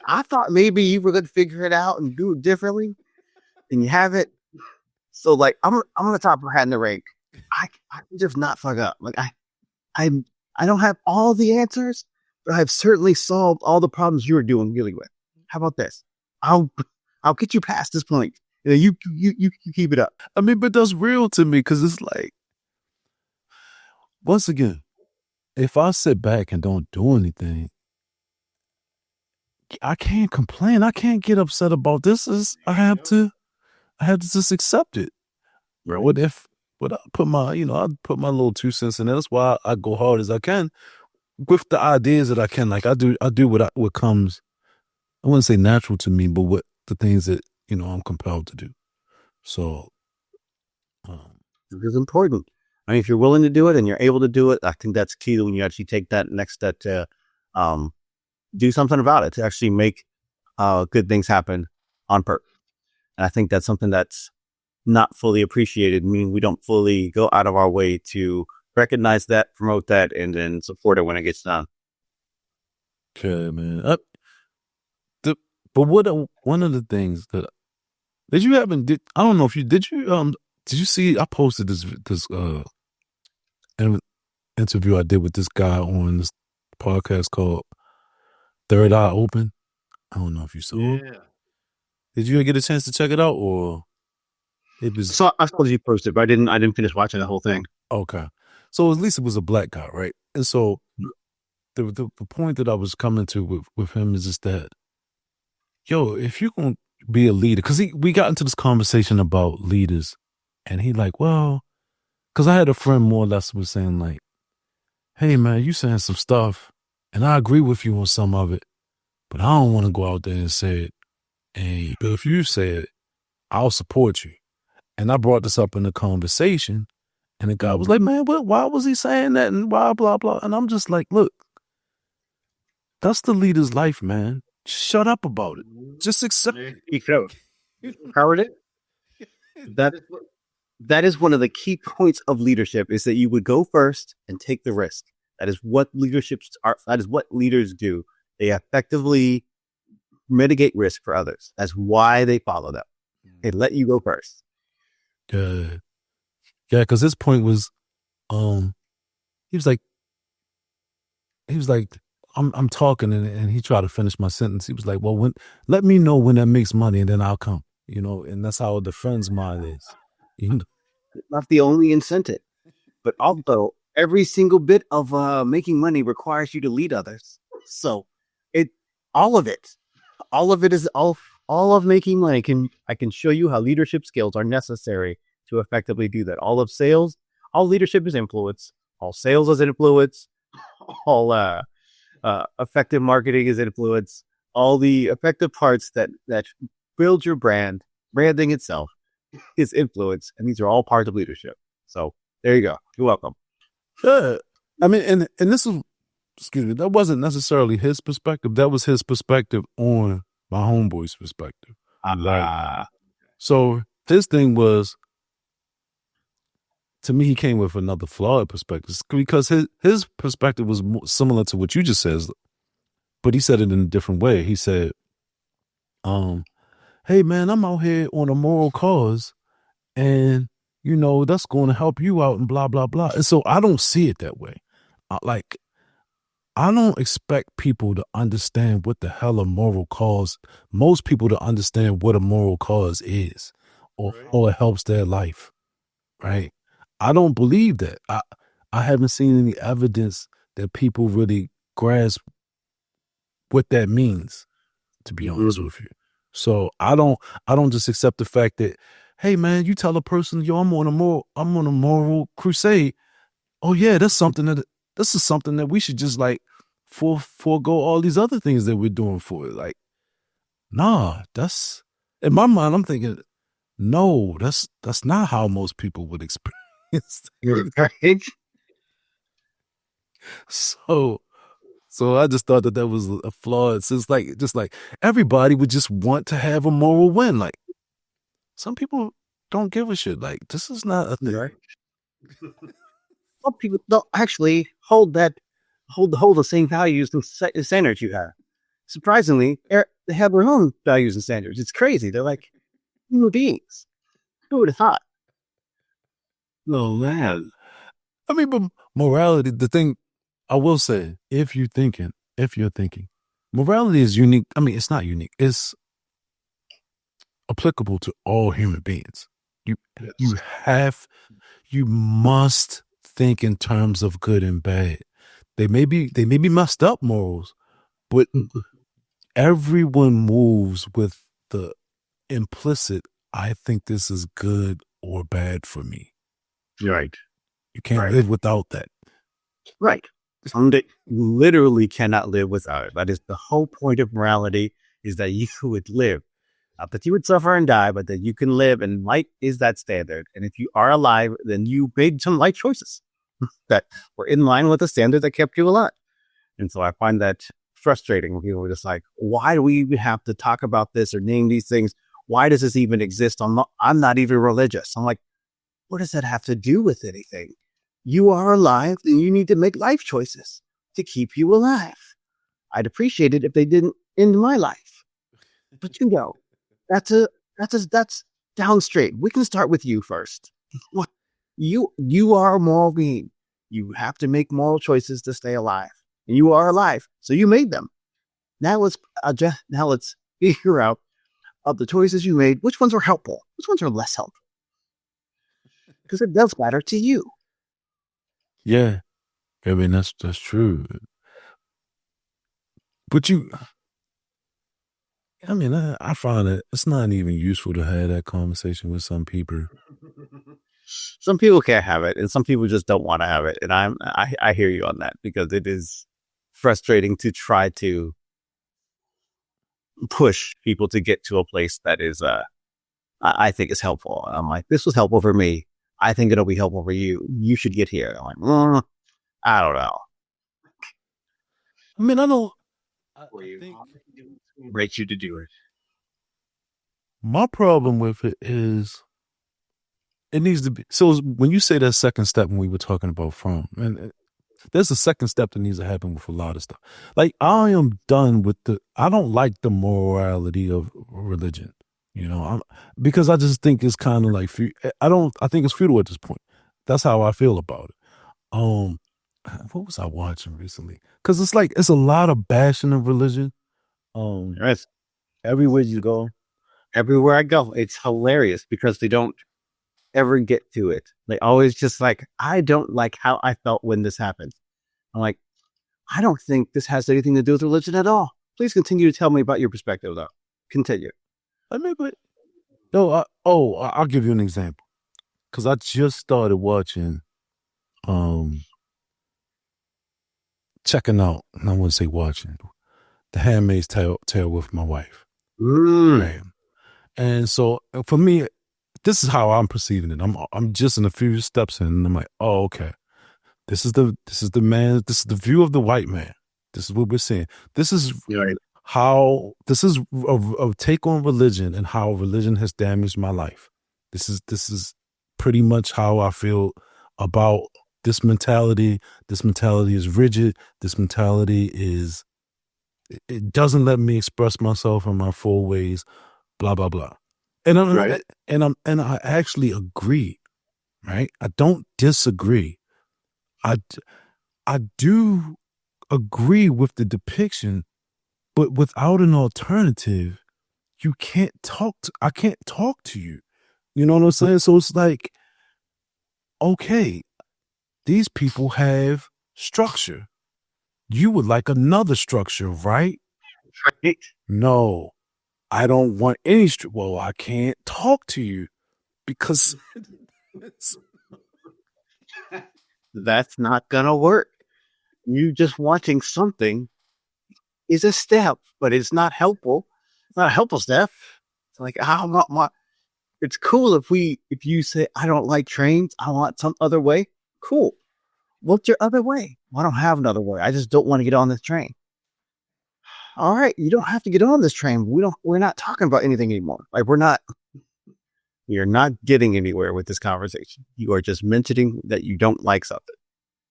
I thought maybe you were going to figure it out and do it differently, and you haven't. So, like, I'm gonna top my hat in the ring. I can just not fuck up. Like, I don't have all the answers, but I've certainly solved all the problems you're dealing with. How about this? I'll get you past this point. You keep it up. I mean, but that's real to me, because it's like, once again, if I sit back and don't do anything, I can't complain. I can't get upset about this. I have to just accept it. What I put my, I put my little 2 cents in there. That's why I go hard as I can with the ideas that I can. Like, I do what comes, I wouldn't say natural to me, but what the things that, I'm compelled to do. So, it is important. I mean, if you're willing to do it and you're able to do it, I think that's key when you actually take that next step to do something about it, to actually make good things happen on purpose. And I think that's something that's not fully appreciated. I mean, we don't fully go out of our way to recognize that, promote that, and then support it when it gets done. Okay, man. But one of the things that I don't know if did you see, I posted this interview I did with this guy on this podcast called Third Eye Open. I don't know if you saw it. Did you get a chance to check it out, or it was? So I suppose you posted, but I didn't finish watching the whole thing. Okay, so at least it was a black guy, right? And so the point that I was coming to with him is just that yo, if you're gonna be a leader, because we got into this conversation about leaders, and he like, well, because I had a friend more or less was saying like, hey man, you saying some stuff, and I agree with you on some of it, but I don't want to go out there and say it. And but if you say it, I'll support you. And I brought this up in the conversation, and the guy was like, man, what? Why was he saying that? And blah blah blah. And I'm just like, look, that's the leader's life, man. Shut up about it. Just accept it. Howard, that is one of the key points of leadership, is that you would go first and take the risk. That is what leaderships are. That is what leaders do. They effectively mitigate risk for others. That's why they follow them. They let you go first. Yeah, because his point was, he was like, I'm talking, and he tried to finish my sentence. He was like, well, let me know when that makes money, and then I'll come. And that's how the friend's mind is. Not the only incentive, but also every single bit of making money requires you to lead others. So all of it is all of making money. I can show you how leadership skills are necessary to effectively do that. All of sales, all leadership is influence. All sales is influence. All effective marketing is influence. All the effective parts that build your branding itself is influence, and these are all parts of leadership. So there you go. You're welcome. Yeah, I mean, and this is, excuse me, that wasn't necessarily his perspective. That was his perspective on my homeboy's perspective. So his thing was, to me, he came with another flawed perspective, because his perspective was similar to what you just said, but he said it in a different way. He said, hey man, I'm out here on a moral cause, and that's going to help you out and blah blah blah. And so I don't see it that way. I don't expect people to understand what the hell a moral cause. Most people to understand what a moral cause is, or it helps their life, right? I don't believe that. I haven't seen any evidence that people really grasp what that means, to be honest with you. So I don't just accept the fact that, hey man, you tell a person, yo, I'm on a moral crusade. Oh yeah, this is something that we should just like forego all these other things that we're doing for it. Like, nah, that's, in my mind, I'm thinking, no, that's not how most people would experience. Right? So I just thought that was a flaw. It's just like everybody would just want to have a moral win. Like, some people don't give a shit. Like, this is not a thing. Right. Some people don't actually hold the same values and standards you have. Surprisingly, they have their own values and standards. It's crazy. They're like human beings. Who would have thought? Oh man. I mean, but morality, the thing I will say, if you're thinking, morality is unique. I mean, it's not unique. It's applicable to all human beings. You must think in terms of good and bad. They may be messed up morals, but everyone moves with the implicit, I think this is good or bad for me. Right. You can't live without that. Right. You literally cannot live without it. That is the whole point of morality, is that you would live. Not that you would suffer and die, but that you can live, and life is that standard. And if you are alive, then you made some life choices that were in line with the standard that kept you alive. And so I find that frustrating when people are just like, why do we even have to talk about this or name these things? Why does this even exist? I'm not even religious. I'm like, what does that have to do with anything? You are alive, and you need to make life choices to keep you alive. I'd appreciate it if they didn't end my life. But that's down straight. We can start with you first. What? You are a moral being. You have to make moral choices to stay alive. And you are alive, so you made them. Now let's figure out, of the choices you made, which ones are helpful, which ones are less helpful. Because it does matter to you. Yeah. I mean, that's true. But I mean, I find it it's not even useful to have that conversation with some people. Some people can't have it, and some people just don't want to have it. And I hear you on that, because it is frustrating to try to push people to get to a place that is I think is helpful. I'm like, this was helpful for me. I think it'll be helpful for you. You should get here. I'm like, I don't know. I mean, I don't. For I you, think rate you to do it. my problem with it is it needs to be. So when you say that second step, when we were talking about Fromm, and there's a second step that needs to happen with a lot of stuff. Like I am done with I don't like the morality of religion. Because I just think it's kind of like I think it's futile at this point. That's how I feel about it. Um, what was I watching recently? Because it's like it's a lot of bashing of religion. Yes. Everywhere you go. Everywhere I go, it's hilarious because they don't ever get to it. They always just like, I don't like how I felt when this happened. I'm like, I don't think this has anything to do with religion at all. Please continue to tell me about your perspective, though. Continue. I mean, but no. I'll give you an example. Because I just started watching, checking out. And I wouldn't say watching. The Handmaid's Tail with my wife. Right. And so for me, this is how I'm perceiving it. I'm just in a few steps in, and I'm like, oh, okay. This is the man. This is the view of the white man. This is what we're seeing. This is Right. how this is a take on religion and how religion has damaged my life. This is pretty much how I feel about this mentality. This mentality is rigid. This mentality is it doesn't let me express myself in my full ways. Blah blah blah. And Right. I actually agree. Right. I don't disagree. I do agree with the depiction, but without an alternative, I can't talk to you. You know what I'm saying? So it's like, okay, these people have structure. You would like another structure, right? Right. No, I don't want any well, I can't talk to you because That's not going to work. You just wanting something is a step, but it's not helpful. It's not a helpful step. It's like, it's cool if you say, I don't like trains, I want some other way. Cool. What's your other way? Well, I don't have another way. I just don't want to get on this train. All right, you don't have to get on this train. We're not talking about anything anymore. Like we are not getting anywhere with this conversation. You are just mentioning that you don't like something.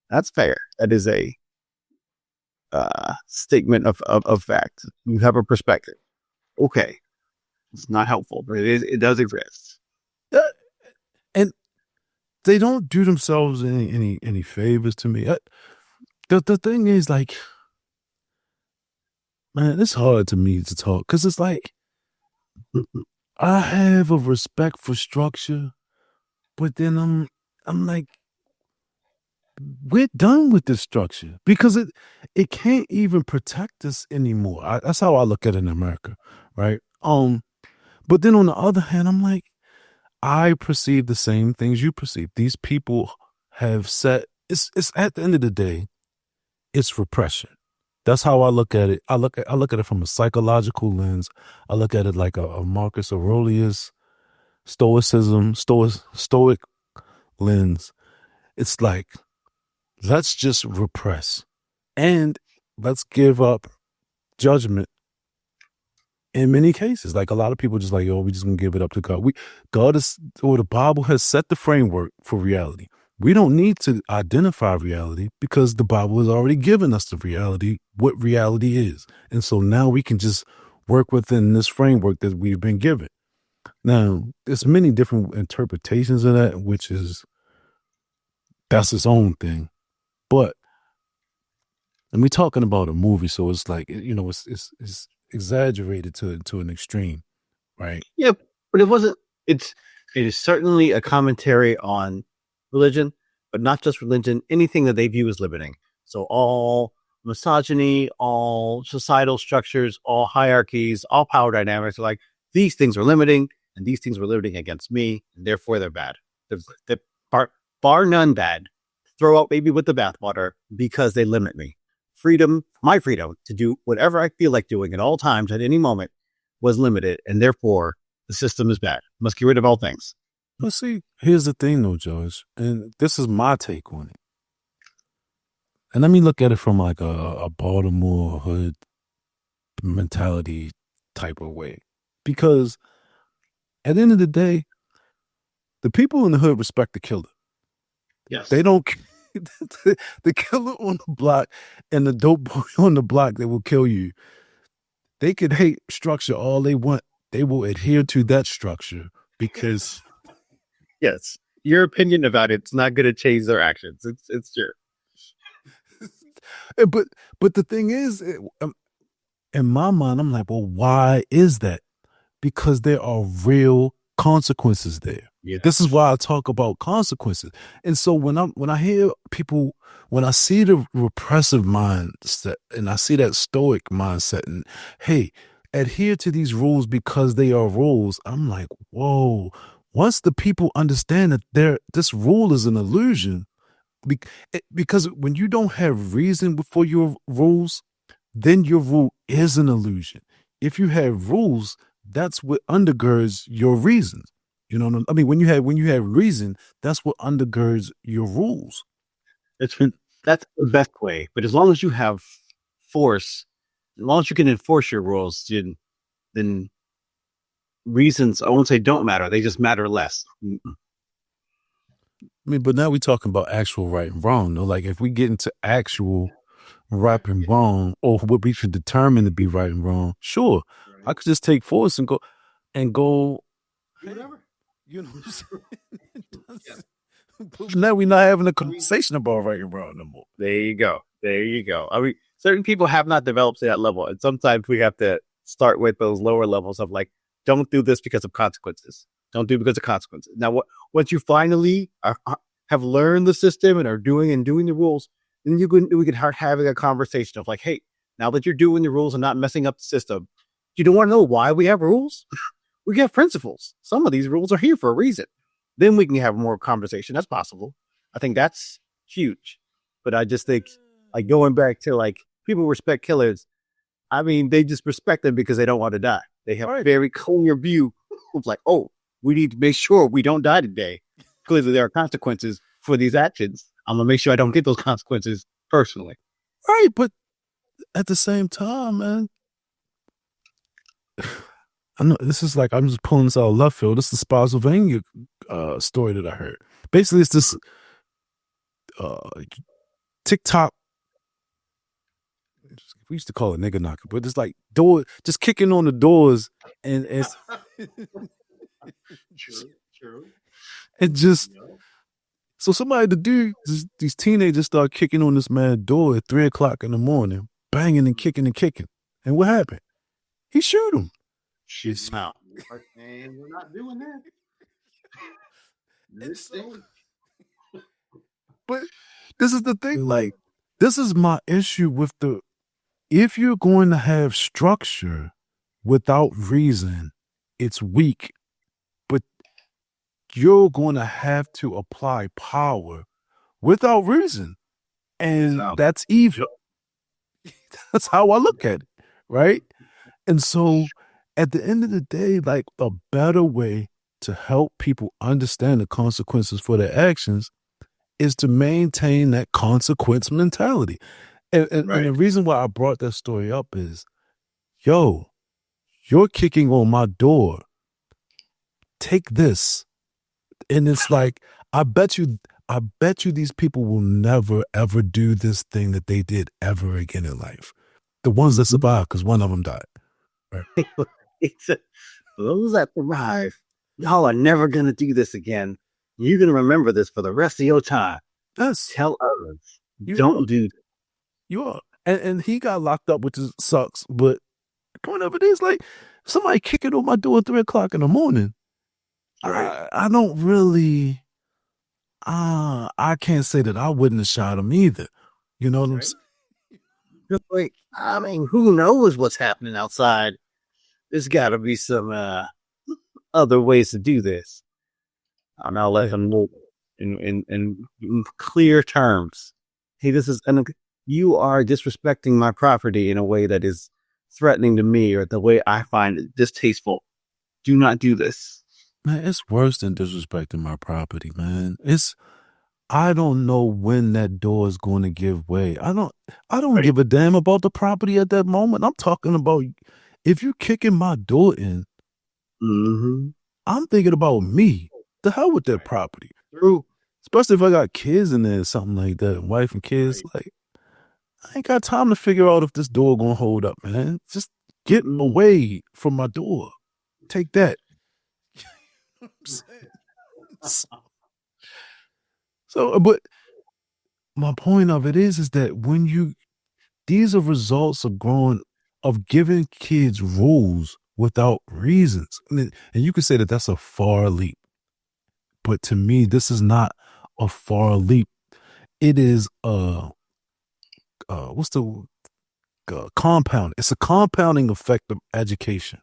That's fair. That is a statement of fact. You have a perspective. Okay. It's not helpful, but it does exist. and they don't do themselves any favors to me. The thing is, like, man, it's hard to me to talk because it's like I have a respect for structure, but then I'm like, we're done with this structure because it can't even protect us anymore. That's how I look at it in America, right? But then on the other hand, I'm like, I perceive the same things you perceive. These people have set. It's at the end of the day, it's repression. That's how I look at it. I look at it from a psychological lens. I look at it like a Marcus Aurelius stoic lens. It's like, let's just repress and let's give up judgment in many cases. Like a lot of people just like, oh, we just gonna give it up to God. God is, or the Bible has set the framework for reality. We don't need to identify reality because the Bible has already given us the reality, what reality is. And so now we can just work within this framework that we've been given. Now, there's many different interpretations of that, that's its own thing. But, and we're talking about a movie, so it's like, it's exaggerated to an extreme, right? Yeah, but it wasn't. It is certainly a commentary on religion, but not just religion. Anything that they view as limiting. So all misogyny, all societal structures, all hierarchies, all power dynamics are like, these things are limiting and these things were limiting against me, and therefore they're bad. They're bar none bad. Throw out baby with the bathwater because they limit me. Freedom, my freedom to do whatever I feel like doing at all times at any moment was limited, and therefore the system is bad. Must get rid of all things. Well, see, here's the thing, though, Josh, and this is my take on it. And let me look at it from like a Baltimore Hood mentality type of way, because at the end of the day, the people in the hood respect the killer. Yes, They don't. The killer on the block and the dope boy on the block that will kill you. They could hate structure all they want. They will adhere to that structure because yes, your opinion about it's not going to change their actions. It's true. but the thing is, in my mind, I'm like, well, why is that? Because there are real consequences there. Yeah. This is why I talk about consequences. And so when I hear people, when I see the repressive mindset and I see that stoic mindset and hey, adhere to these rules because they are rules, I'm like, whoa. Once the people understand that this rule is an illusion, because when you don't have reason for your rules, then your rule is an illusion. If you have rules, that's what undergirds your reasons. You know what I mean? When you have reason, that's what undergirds your rules. That's the best way. But as long as you have force, as long as you can enforce your rules, then reasons, I won't say don't matter. They just matter less. I mean, but now we're talking about actual right and wrong. Though, like if we get into actual right and wrong, or what we should determine to be right and wrong, sure, I could just take force and go. Whatever. You know what I'm saying? But now we're not having a conversation about right and wrong no more. There you go. I mean, certain people have not developed to that level, and sometimes we have to start with those lower levels of like, don't do this because of consequences. Don't do it because of consequences. Now, once you finally have learned the system and are doing the rules, then we can start having a conversation of like, hey, now that you're doing the rules and not messing up the system, you don't want to know why we have rules? We have principles. Some of these rules are here for a reason. Then we can have more conversation. That's possible. I think that's huge. But I just think, like, going back to like, people respect killers. I mean, they just respect them because they don't want to die. They have a very clear view of like, oh, we need to make sure we don't die today. Clearly, there are consequences for these actions. I'm gonna make sure I don't get those consequences personally. Right, but at the same time, man, I know this is like I'm just pulling this out of left field. This is the Spotsylvania story that I heard. Basically, it's this TikTok. We used to call it nigga knocker, but it's like door, just kicking on the doors, and it's True. it just so these teenagers start kicking on this man's door at 3:00 in the morning, banging and kicking, and what happened? He shoot him. Now, and we're not doing that. But this is the thing, like, this is my issue with if you're going to have structure without reason, it's weak. But you're going to have to apply power without reason. And that's evil. That's how I look at it, right? And so at the end of the day, like, a better way to help people understand the consequences for their actions is to maintain that consequence mentality. And the reason why I brought that story up is, yo, you're kicking on my door. Take this. And it's like, I bet you these people will never, ever do this thing that they did ever again in life. The ones that survive, because one of them died. Right? Those that survive, y'all are never going to do this again. You're going to remember this for the rest of your time. Yes. Tell others. Don't do that. You are. And he got locked up, which sucks. But the point of it is, like, somebody kicking on my door at 3:00 in the morning. Right. I don't really, I can't say that I wouldn't have shot him either. You know what I'm saying? Like, I mean, who knows what's happening outside? There's got to be some other ways to do this. And I'll let Yeah. them know in clear terms. Hey, you are disrespecting my property in a way that is threatening to me or the way I find it distasteful. Do not do this. Man, it's worse than disrespecting my property, man. I don't know when that door is going to give way. I don't give a damn about the property at that moment. I'm talking about if you're kicking my door in, Mm-hmm. I'm thinking about me. The hell with that property. True. Especially if I got kids in there or something like that, wife and kids. Like, I ain't got time to figure out if this door gonna hold up, man. Just get away from my door. Take that. But my point of it is that when these are results of giving kids rules without reasons, and you could say that that's a far leap. But to me, this is not a far leap. It is what's the compound? It's a compounding effect of education.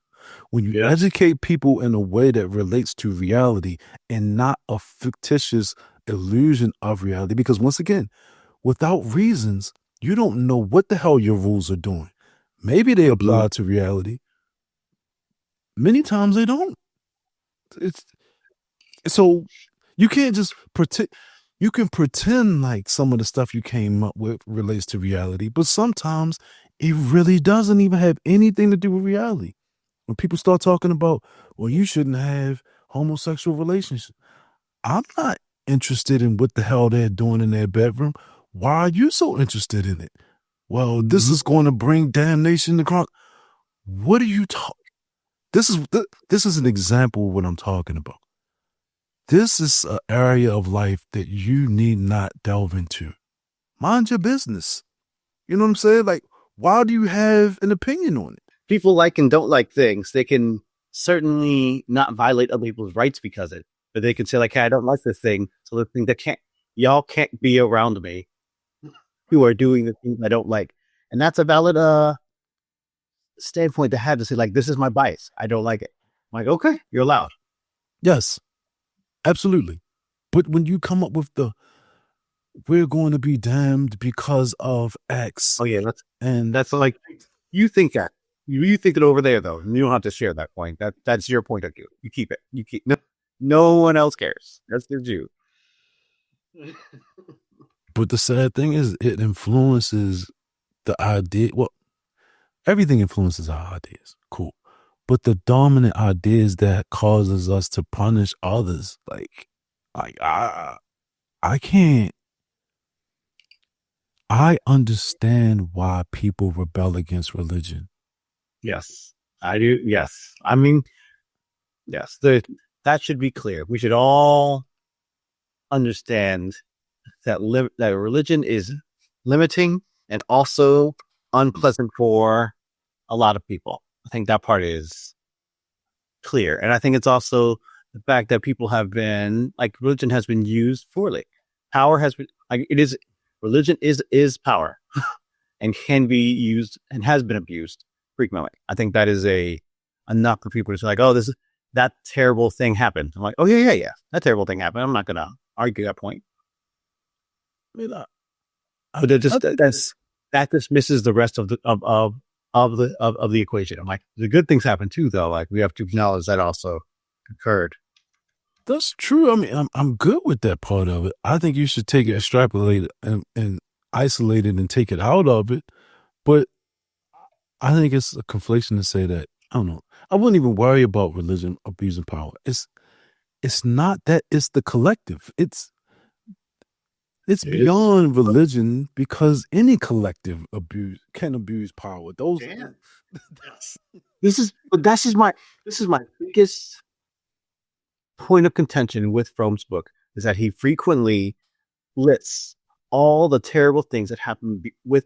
When you educate people in a way that relates to reality and not a fictitious illusion of reality, because once again, without reasons, you don't know what the hell your rules are doing. Maybe they apply to reality. Many times they don't. It's so you can't just pretend. You can pretend like some of the stuff you came up with relates to reality, but sometimes it really doesn't even have anything to do with reality. When people start talking about, well, you shouldn't have homosexual relations, I'm not interested in what the hell they're doing in their bedroom. Why are you so interested in it? Well, this is going to bring damnation to cross. What are you talking? This is an example of what I'm talking about. This is an area of life that you need not delve into. Mind your business. You know what I'm saying? Like, why do you have an opinion on it? People like and don't like things. They can certainly not violate other people's rights because of it, but they can say like, hey, I don't like this thing. So the thing that y'all can't be around me who are doing the things I don't like. And that's a valid standpoint to have to say like, this is my bias. I don't like it. I'm like, okay, you're allowed. Yes, absolutely. But when you come up with we're going to be damned because of X. Oh yeah, that's like you think that. You think it over there though, and you don't have to share that point. That's your point of view. You keep it. You keep no one else cares. That's their view. But the sad thing is it influences the idea. Well, everything influences our ideas. Cool. But the dominant ideas that causes us to punish others, like I can't. I understand why people rebel against religion. Yes, I do. Yes, I mean, yes. That should be clear. We should all understand that that religion is limiting and also unpleasant for a lot of people. I think that part is clear, and I think it's also the fact that people have been like religion has been used poorly. Power has been like it is. Religion is power, and can be used and has been abused frequently. I think that is enough for people to say like, oh, that terrible thing happened. I'm like, oh yeah, that terrible thing happened. I'm not gonna argue that point. I mean, But that dismisses the rest of the equation. I'm like, the good things happen too, though. Like we have to acknowledge that also occurred. that's true. I mean, I'm good with that part of it. I think you should take it, extrapolate it, and isolate it and take it out of it. But I think it's a conflation to say that, I don't know. I wouldn't even worry about religion abusing power. It's not that, it's the collective. It's beyond religion because any collective can abuse power. This is my biggest point of contention with Fromm's book is that he frequently lists all the terrible things that happen with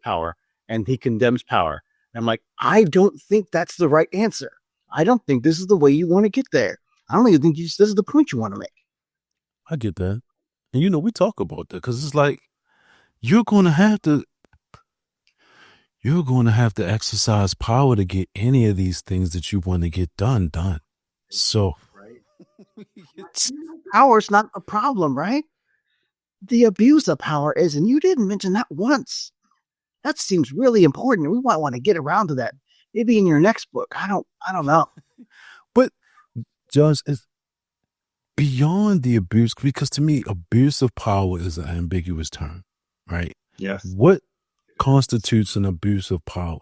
power, and he condemns power. And I'm like, I don't think that's the right answer. I don't think this is the way you want to get there. I don't even think this is the point you want to make. I get that. And we talk about that because it's like, you're going to have to, you're going to have to exercise power to get any of these things that you want to get done. So it's, Power's not a problem, right? The abuse of power is, and you didn't mention that once. That seems really important. We might want to get around to that. Maybe in your next book. I don't know. but Josh, it's beyond the abuse, because to me, abuse of power is an ambiguous term, right? Yes. What constitutes an abuse of power?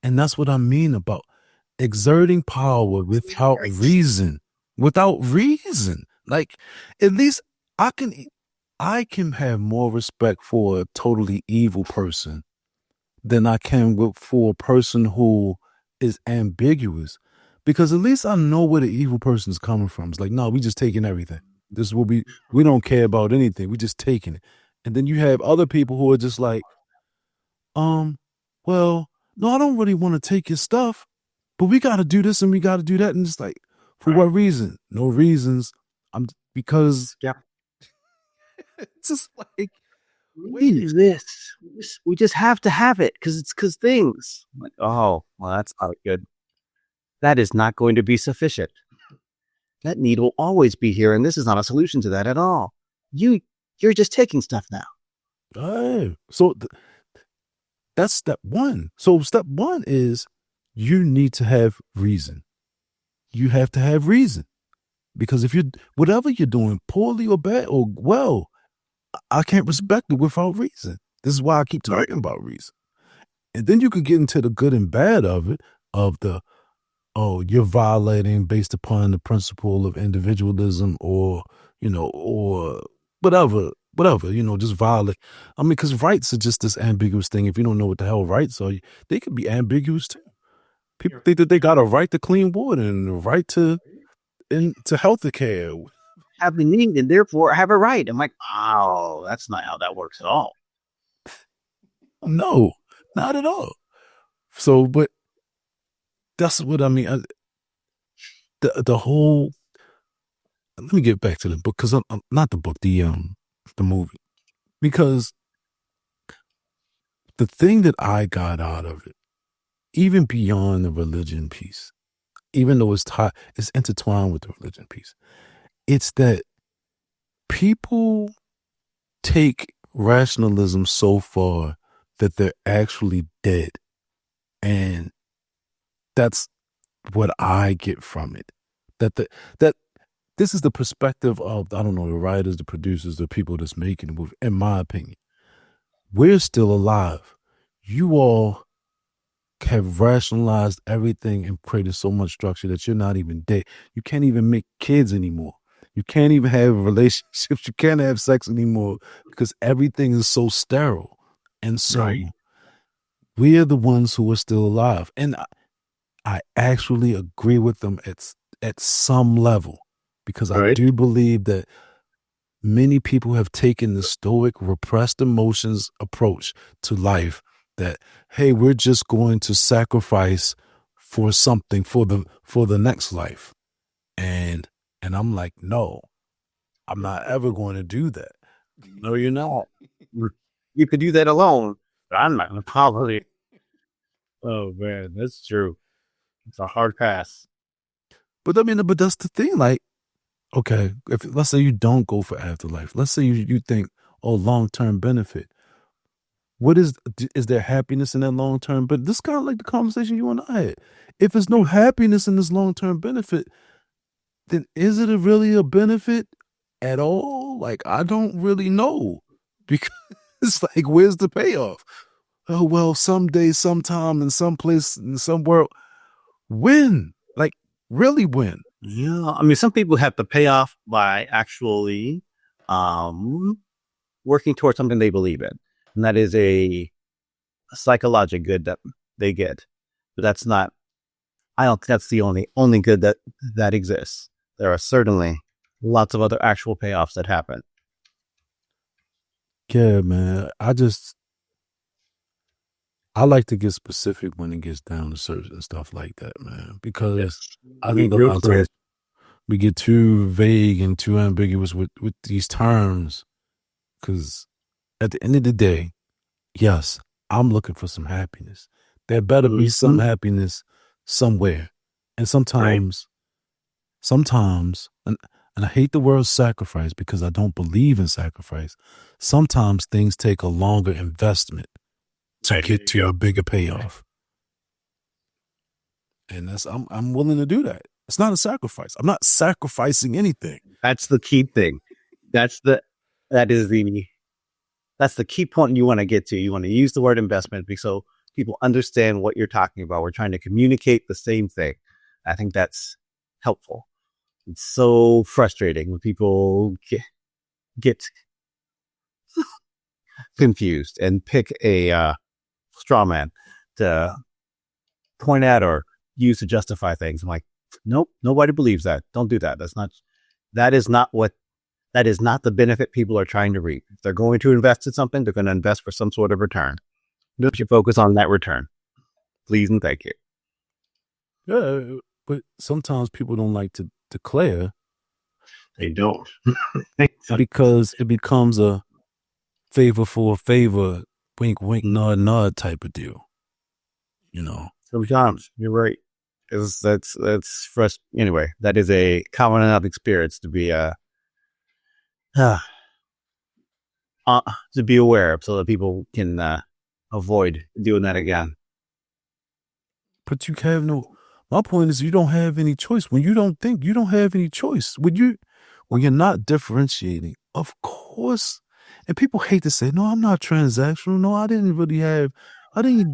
And that's what I mean about exerting power without reason. Without reason. Like, at least I can have more respect for a totally evil person than I can for a person who is ambiguous. Because at least I know where the evil person is coming from. It's like, no, we just taking everything. This is what we don't care about anything. We just taking it. And then you have other people who are just like, well, no, I don't really want to take your stuff, but we got to do this and we got to do that. And it's like, for what reason? No reasons. Because Yeah. it's just like, We do this. We just have to have it because things. Like, oh, well, that's not good. That is not going to be sufficient. That need will always be here, and this is not a solution to that at all. You're just taking stuff now. So that's step one. So step one is you need to have reason. You have to have reason. Because if whatever you're doing, poorly or bad or well, I can't respect it without reason. This is why I keep talking about reason. And then you could get into the good and bad of it, of you're violating based upon the principle of individualism or whatever, just violate. I mean, because rights are just this ambiguous thing. If you don't know what the hell rights are, they could be ambiguous too. People think that they got a right to clean water and a right to health care. Have the need and therefore have a right. I'm like, oh, that's not how that works at all. No, not at all. So, but that's what I mean. The whole. Let me get back to the book, because I'm not the book, the movie, because the thing that I got out of it, even beyond the religion piece, even though it's intertwined with the religion piece, it's that people take rationalism so far that they're actually dead. And that's what I get from it. That this is the perspective of, I don't know, the writers, the producers, the people that's making the movie, in my opinion. We're still alive. You all have rationalized everything and created so much structure that you're not even dead. You can't even make kids anymore. You can't even have relationships. You can't have sex anymore because everything is so sterile. And so we're the ones who are still alive. And I actually agree with them at some level, because I do believe that many people have taken the stoic repressed emotions approach to life, that, hey, we're just going to sacrifice for something for the next life. And I'm like, no, I'm not ever going to do that. No, you're not. You could do that alone, but I'm not going to probably. Oh, man, that's true. It's a hard pass. But I mean, but that's the thing. Like, okay, if let's say you don't go for afterlife, let's say you think, oh, long-term benefit. What is there happiness in that long-term? But this is kind of like the conversation you and I had. If there's no happiness in this long-term benefit, then is it really a benefit at all? Like, I don't really know, because it's like, where's the payoff? Oh, well, someday, sometime, in some place, in some world. When? Like, really when? Yeah, I mean, some people have the payoff by actually working towards something they believe in, and that is a psychological good that they get. But that's not. I don't think that's the only good that exists. There are certainly lots of other actual payoffs that happen. Yeah, man. I like to get specific when it gets down to certain stuff like that, man, because I think a lot of times we get too vague and too ambiguous with these terms, because at the end of the day, yes, I'm looking for some happiness. There better be some happiness somewhere. And sometimes, and I hate the word sacrifice because I don't believe in sacrifice. Sometimes things take a longer investment to get to a bigger payoff. And I'm willing to do that. It's not a sacrifice. I'm not sacrificing anything. That's the key thing. That's the key point you want to get to. You want to use the word investment so people understand what you're talking about. We're trying to communicate the same thing. I think that's helpful. It's so frustrating when people get confused and pick a straw man to point at or use to justify things. I'm like, nope, nobody believes that. Don't do that. That is not the benefit people are trying to reap. If they're going to invest in something, they're going to invest for some sort of return. Don't you focus on that return. Please and thank you. Yeah, but sometimes people don't like to declare. They don't. Because it becomes a favor for a favor, wink, wink, nod, nod type of deal. Sometimes you're right. That's frustrating. Anyway, that is a common enough experience to be aware of, so that people can avoid doing that again. But you have my point is you don't have any choice. When you don't think, you don't have any choice. When you're not differentiating, of course. And people hate to say, no, I'm not transactional. No, I didn't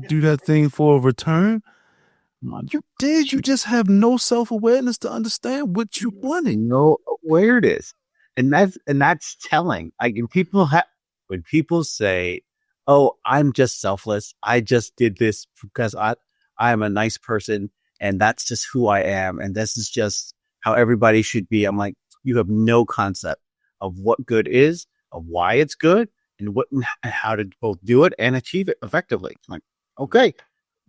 do that thing for a return. You did. You just have no self-awareness to understand what you wanted. No awareness. And that's telling. When people say, oh, I'm just selfless. I just did this because I am a nice person and that's just who I am. And this is just how everybody should be. I'm like, you have no concept of what good is, of why it's good, and how to both do it and achieve it effectively. I'm like, okay,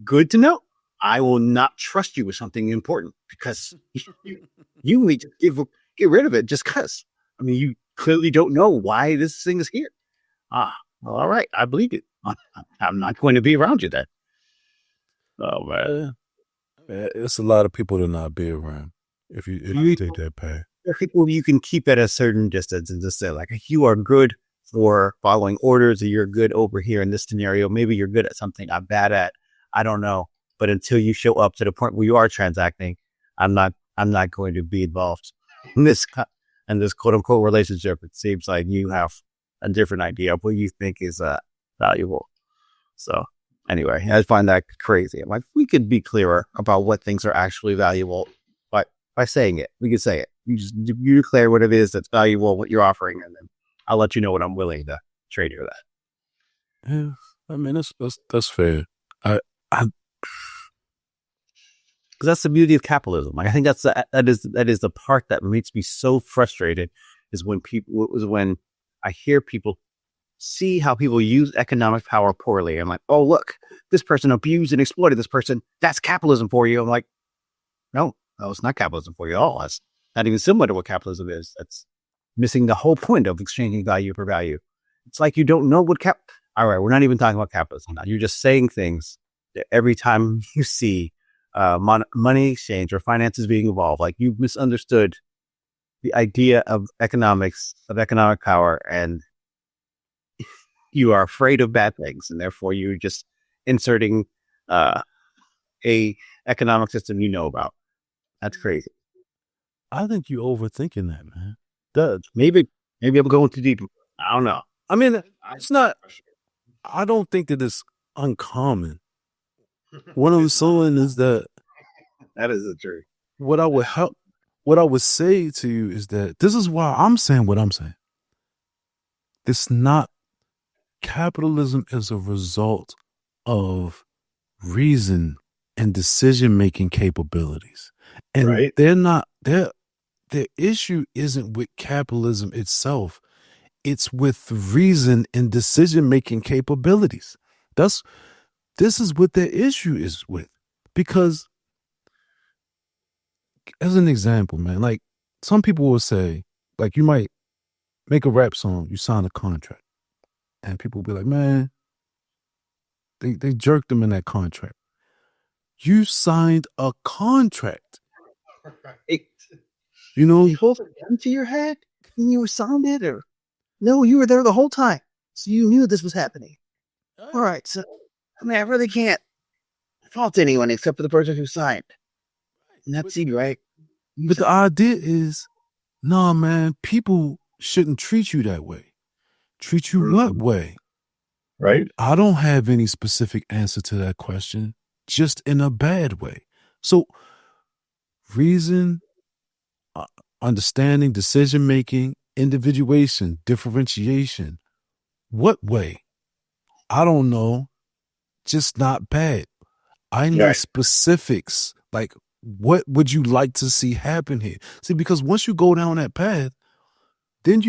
good to know. I will not trust you with something important because you need to get rid of it just because. I mean, you clearly don't know why this thing is here. Well, all right, I believe it. I'm not going to be around you then. Oh man, it's a lot of people to not be around if you take that path. There are people you can keep at a certain distance and just say, like, you are good for following orders, or you're good over here in this scenario. Maybe you're good at something I'm bad at. I don't know. But until you show up to the point where you are transacting, I'm not going to be involved in this quote unquote relationship. It seems like you have a different idea of what you think is valuable. So anyway, I find that crazy. I'm like, we could be clearer about what things are actually valuable, but by saying it, we could say it. You declare what it is that's valuable, what you're offering, and then I'll let you know what I'm willing to trade you that. Yeah, I mean that's fair. Because that's the beauty of capitalism. Like, I think that is the part that makes me so frustrated is when I hear people see how people use economic power poorly. I'm like, oh, look, this person abused and exploited this person. That's capitalism for you. I'm like, no, it's not capitalism for you at all. That's not even similar to what capitalism is. That's missing the whole point of exchanging value for value. It's like you don't know what all right, we're not even talking about capitalism now. You're just saying things that every time you see money exchange or finances being involved, like you've misunderstood the idea of economics, of economic power, and you are afraid of bad things, and therefore you're just inserting a economic system you know about. That's crazy. I think you're overthinking that, man. Maybe I'm going too deep. I don't know. I mean, it's not. I don't think that it's uncommon. What I'm saying is that is the truth. What I would say to you is that this is why I'm saying what I'm saying. It's not. Capitalism is a result of reason and decision-making capabilities. And right. Their issue isn't with capitalism itself. It's with reason and decision-making capabilities. This is what their issue is with. Because, as an example, man, like some people will say, like you might make a rap song, you sign a contract. And people will be like, man, they jerked them in that contract. You signed a contract. Right. You know, You hold a gun to your head and you signed it, or no, you were there the whole time, so you knew this was happening. All right, so I mean, I really can't fault anyone except for the person who signed. And that's you, right? but the idea is, nah, man, people shouldn't treat you that way. Treat you what way? Right? I don't have any specific answer to that question, just in a bad way. So, reason, understanding, decision making, individuation, differentiation. What way? I don't know. Just not bad. I need Right. specifics. Like, what would you like to see happen here? See, because once you go down that path, then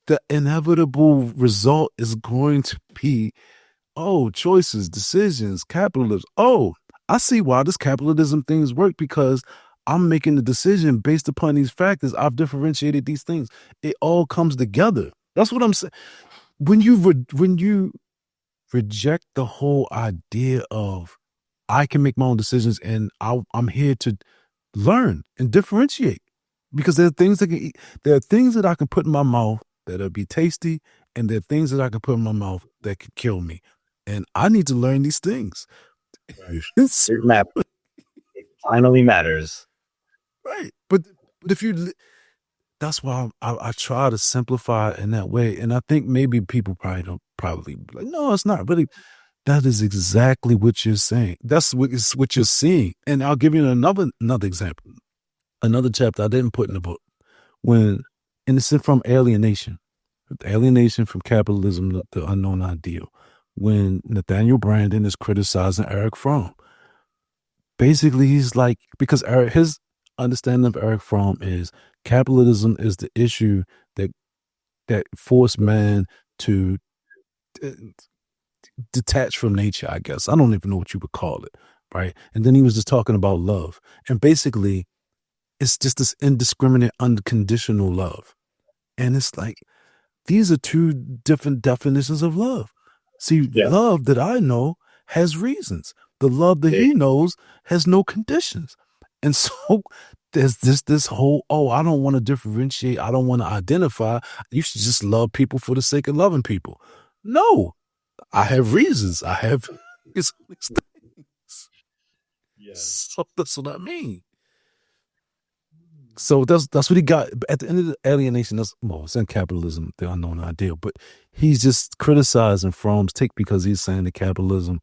the inevitable result is going to be, choices, decisions, capitalism. Oh, I see why this capitalism things work, because I'm making the decision based upon these factors. I've differentiated these things. It all comes together. That's what I'm saying. When you reject the whole idea of I can make my own decisions and I'm here to learn and differentiate, because there are things that can eat. There are things that I can put in my mouth that'll be tasty, and there are things that I can put in my mouth that could kill me. And I need to learn these things. It's It matters. It finally matters. right. But if that's why I try to simplify it in that way. And I think maybe people probably be like, no, it's not really. That is exactly what you're saying. That's what you're seeing. And I'll give you another example. Another chapter I didn't put in the book. And it's from alienation from capitalism, the unknown ideal. When Nathaniel Branden is criticizing Erich Fromm, basically he's like, because his understanding of Erich Fromm is capitalism is the issue that forced man to detach from nature, I guess. I don't even know what you would call it, right? And then he was just talking about love. And basically, it's just this indiscriminate, unconditional love. And it's like, these are two different definitions of love. See, love that I know has reasons. The love that he knows has no conditions. And so there's this whole, I don't want to differentiate. I don't want to identify. You should just love people for the sake of loving people. No, I have reasons. I have these things. Yes. So that's what I mean. So that's what he got. At the end of the alienation, it's in capitalism, the unknown ideal. But he's just criticizing Fromm's take, because he's saying that capitalism,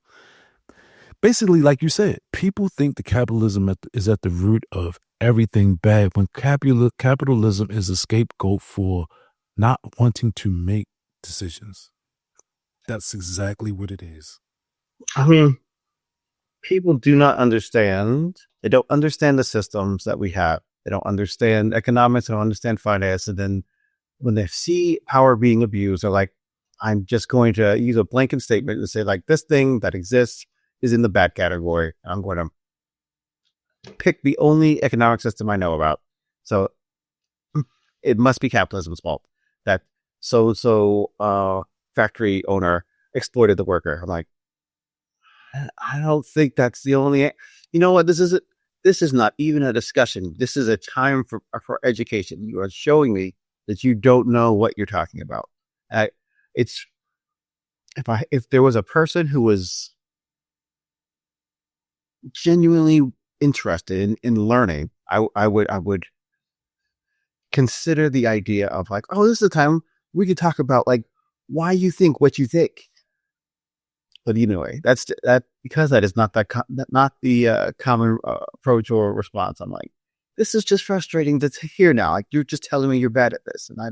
basically, like you said, people think the capitalism is at the root of everything bad, when capitalism is a scapegoat for not wanting to make decisions. That's exactly what it is. I mean, people do not understand. They don't understand the systems that we have. They don't understand economics. They don't understand finance. And then when they see power being abused, they're like, I'm just going to use a blanket statement and say, like, this thing that exists is in the bad category. I'm going to pick the only economic system I know about. So it must be capitalism's fault that factory owner exploited the worker. I'm like, I don't think that's the only. You know what? This is not even a discussion. This is a time for education. You are showing me that you don't know what you're talking about. It's if there was a person who was genuinely interested in learning, I would consider the idea of like, oh, this is a time we could talk about like why you think what you think. But anyway, that's because that is not the common approach or response. I'm like, this is just frustrating to hear now. Like, you're just telling me you're bad at this, and I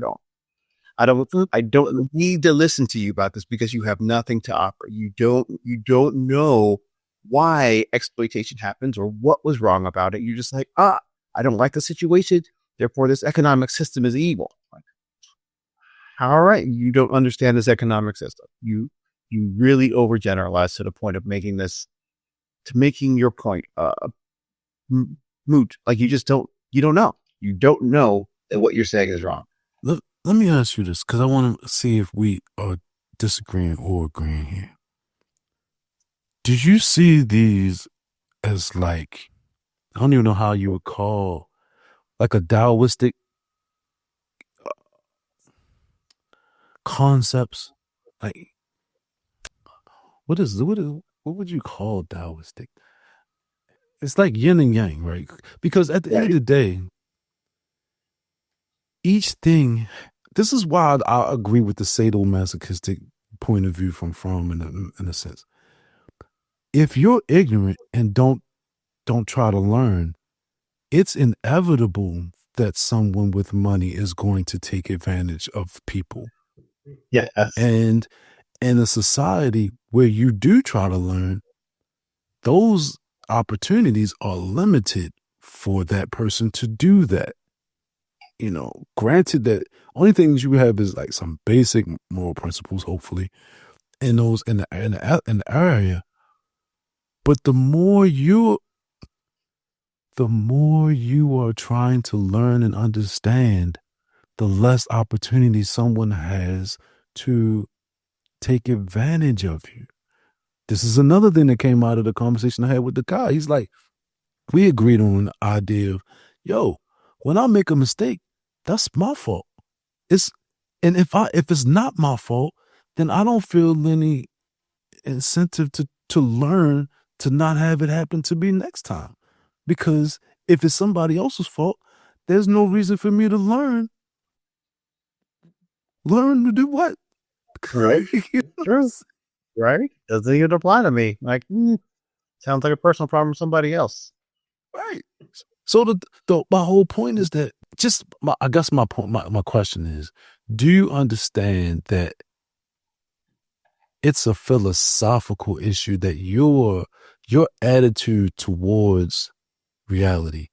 don't need to listen to you about this because you have nothing to offer. You don't know why exploitation happens or what was wrong about it. You're just like, I don't like the situation, therefore this economic system is evil. Like, all right, you don't understand this economic system. You really overgeneralize to the point of making your point moot. Like, you don't know. You don't know that what you're saying is wrong. Let me ask you this, because I want to see if we are disagreeing or agreeing here. Did you see these as like, I don't even know how you would call, like a Taoistic concepts. Like, what would you call Taoistic? It's like yin and yang, right? Because at the end of the day, each thing, this is why I agree with the sadomasochistic point of view from Fromm in a sense. If you're ignorant and don't try to learn, it's inevitable that someone with money is going to take advantage of people. Yes. And in a society where you do try to learn, those opportunities are limited for that person to do that. You know, granted that only things you have is like some basic moral principles, hopefully, in those in the area. But the more you are trying to learn and understand, the less opportunity someone has to take advantage of you. This is another thing that came out of the conversation I had with the guy. He's like, we agreed on the idea of, yo, when I make a mistake, that's my fault. If it's not my fault, then I don't feel any incentive to learn to not have it happen to me next time. Because if it's somebody else's fault, there's no reason for me to learn. Learn to do what? Right. True. Right? Doesn't even apply to me. Like, sounds like a personal problem for somebody else. Right. So my whole point is that I guess my point, my question is, do you understand that it's a philosophical issue that your attitude towards reality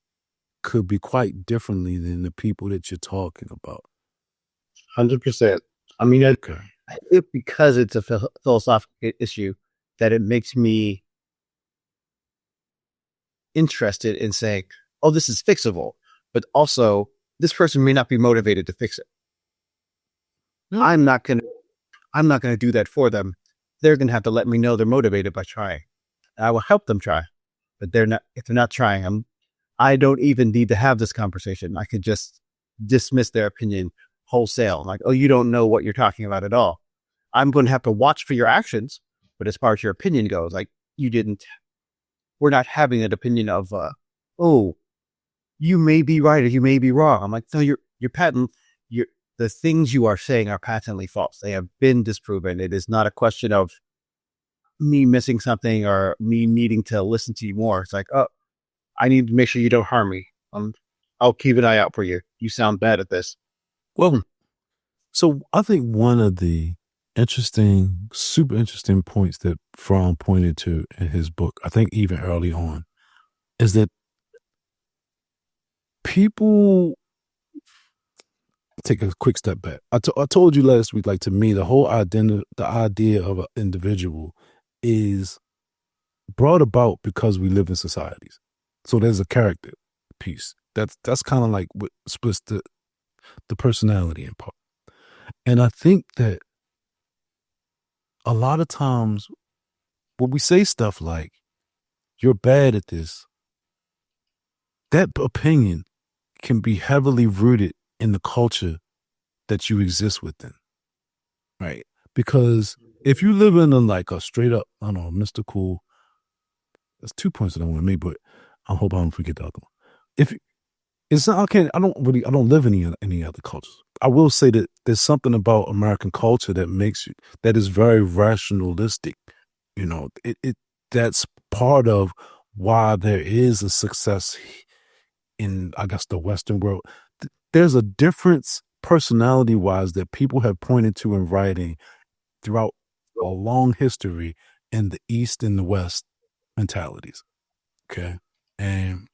could be quite differently than the people that you're talking about? 100%. I mean, Okay. Because it's a philosophical issue that it makes me interested in saying, oh, this is fixable, but also this person may not be motivated to fix it. Yeah. I'm not going to do that for them. They're going to have to let me know they're motivated by trying. I will help them try, but if they're not trying, I don't even need to have this conversation. I could just dismiss their opinion wholesale. Like, oh, you don't know what you're talking about at all. I'm going to have to watch for your actions, but as far as your opinion goes, like, we're not having an opinion of, oh, you may be right or you may be wrong. I'm like, no, the things you are saying are patently false. They have been disproven. It is not a question of me missing something or me needing to listen to you more. It's like, oh, I need to make sure you don't harm me. I'll keep an eye out for you. You sound bad at this. Well, so I think one of the super interesting points that Fromm pointed to in his book, I think even early on, is that people take a quick step back. I told you last week, like, to me, the whole the idea of an individual is brought about because we live in societies. So there's a character piece. That's kind of like what splits the personality in part. And I think that a lot of times when we say stuff like, you're bad at this, that opinion can be heavily rooted in the culture that you exist within, right? Because if you live in a straight up, I don't know, mystical, there's 2 points that I want to make, but I hope I don't forget the other one. If it's not, I don't live in any other cultures. I will say that there's something about American culture that is very rationalistic. You know, that's part of why there is a success in, I guess, the Western world. There's a difference personality-wise that people have pointed to in writing throughout a long history in the East and the West mentalities. Okay. And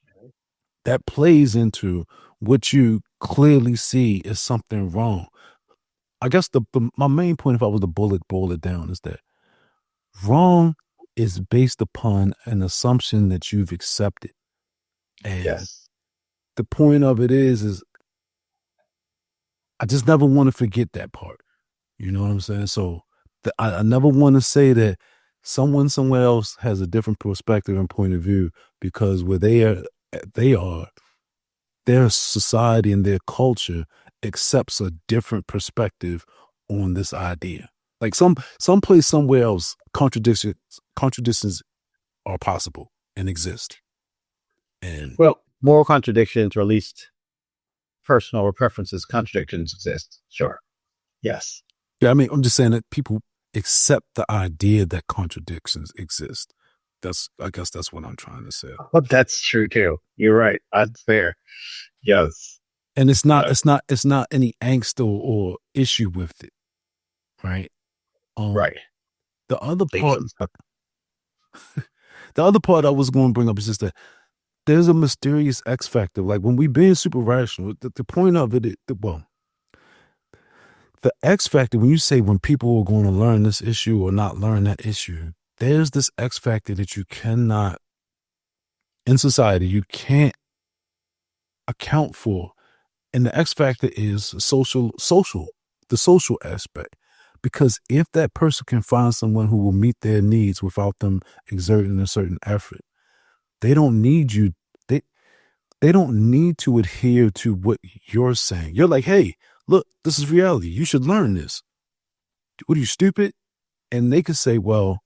that plays into what you clearly see is something wrong. I guess my main point, if I was to boil it down, is that wrong is based upon an assumption that you've accepted. And the point of it is I just never want to forget that part. You know what I'm saying? So I never want to say that someone somewhere else has a different perspective and point of view because where they are, their society and their culture accepts a different perspective on this idea. Like someplace somewhere else, contradictions are possible and exist. And Well, moral contradictions, or at least personal or preferences contradictions exist. Sure. Yes. yeah, I mean, I'm just saying that people accept the idea that contradictions exist. I guess that's what I'm trying to say. But that's true too. You're right. That's fair. Yes. And it's not any angst or issue with it, right? Right. The other part I was going to bring up is just that there's a mysterious X factor. Like when we being super rational, the point of it, the X factor, when you say when people are going to learn this issue or not learn that issue, there's this X factor that you cannot, in society, you can't account for. And the X factor is the social aspect. Because if that person can find someone who will meet their needs without them exerting a certain effort, they don't need you. They don't need to adhere to what you're saying. You're like, hey, look, this is reality. You should learn this. What are you, stupid? And they could say, well,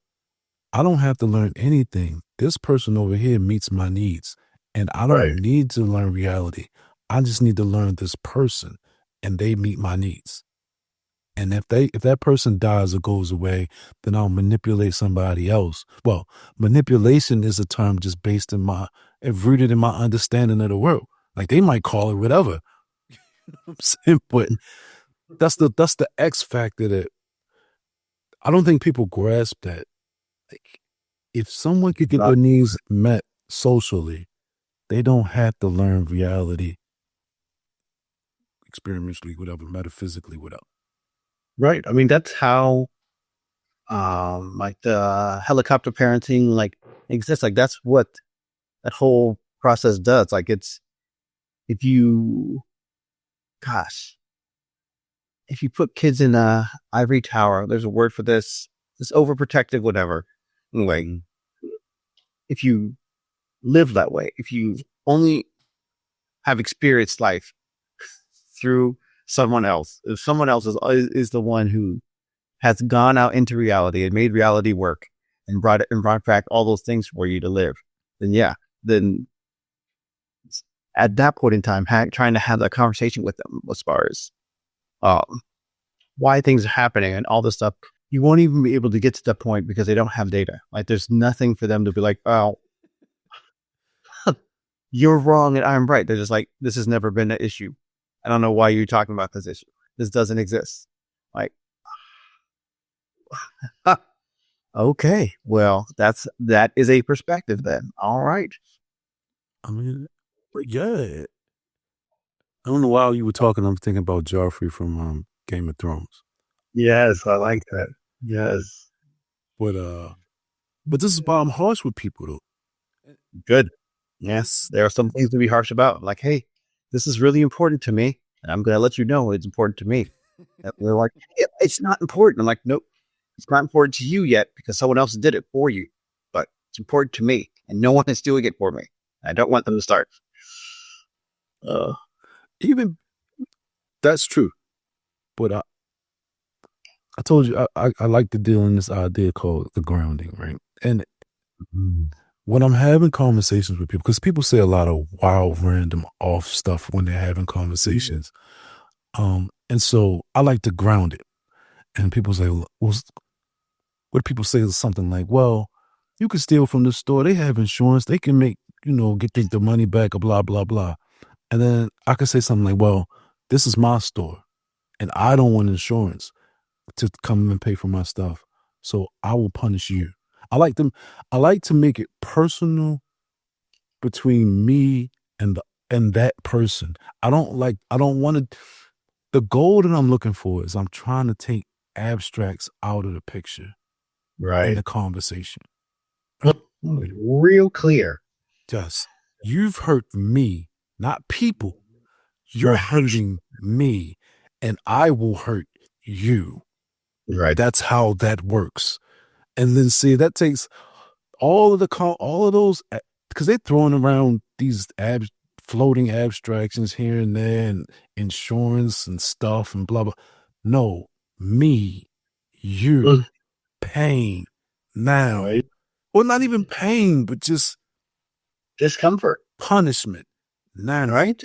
I don't have to learn anything. This person over here meets my needs. And I don't need to learn reality. I just need to learn this person and they meet my needs. And if that person dies or goes away, then I'll manipulate somebody else. Well, manipulation is a term just based in rooted in my understanding of the world. Like they might call it whatever. You know what I'm saying? But that's the X factor that I don't think people grasp that. Like if someone could get their needs met socially, they don't have to learn reality experientially, whatever, metaphysically, whatever. Right. I mean, that's how, like the helicopter parenting, like exists. Like that's what that whole process does. Like if you put kids in a ivory tower, there's a word for this overprotective, whatever. Anyway, if you live that way, if you only have experienced life through someone else, if someone else is the one who has gone out into reality and made reality work and brought back all those things for you to live, then at that point in time, trying to have that conversation with them as far as why things are happening and all this stuff, you won't even be able to get to that point because they don't have data. Like there's nothing for them to be like, oh, you're wrong and I'm right. They're just like, this has never been an issue. I don't know why you're talking about this issue. This doesn't exist. Like, okay, well, that is a perspective then. All right. I mean, yeah. I don't know why you were talking. I'm thinking about Joffrey from Game of Thrones. Yes, I like that. Yes. But this is why I'm harsh with people though. Good. Yes, there are some things to be harsh about. Like, hey, this is really important to me, and I'm going to let you know it's important to me. And they're like, it's not important. I'm like, nope, it's not important to you yet because someone else did it for you, but it's important to me, and no one is doing it for me. I don't want them to start. Even that's true, but I told you I like to deal in this idea called the grounding, right? And when I'm having conversations with people, because people say a lot of wild, random, off stuff when they're having conversations, and so I like to ground it. And people say, well, what people say is something like, well, you can steal from the store. They have insurance. They can make, get the money back, blah, blah, blah. And then I could say something like, well, this is my store and I don't want insurance to come and pay for my stuff. So I will punish you. I like to make it personal between me and that person. I don't want to, the goal that I'm looking for is I'm trying to take abstracts out of the picture. Right. In the conversation. Real clear. Just, you've hurt me, not people. You're hurting me and I will hurt you. Right. That's how that works. And then see, that takes all of those because they're throwing around these floating abstractions here and there and insurance and stuff and blah, blah. No, me, you, pain now. Right. Well, not even pain, but just Discomfort. punishment now. Right?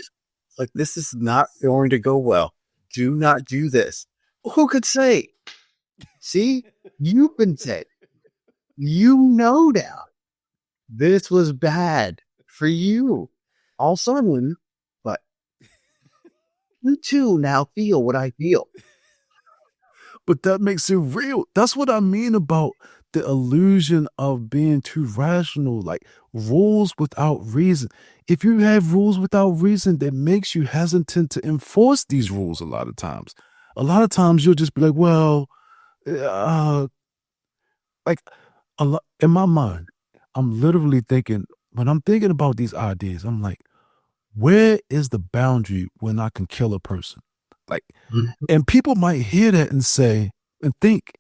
Like, this is not going to go well. Do not do this. Who could say? See, you've been said. You know now. This was bad for you. All sudden, but you too now feel what I feel. But that makes it real. That's what I mean about the illusion of being too rational, like rules without reason. If you have rules without reason, that makes you hesitant to enforce these rules a lot of times. A lot of times you'll just be like, well, like in my mind, I'm literally thinking, when I'm thinking about these ideas, I'm like, where is the boundary when I can kill a person? Like, and people might hear that and say, and think,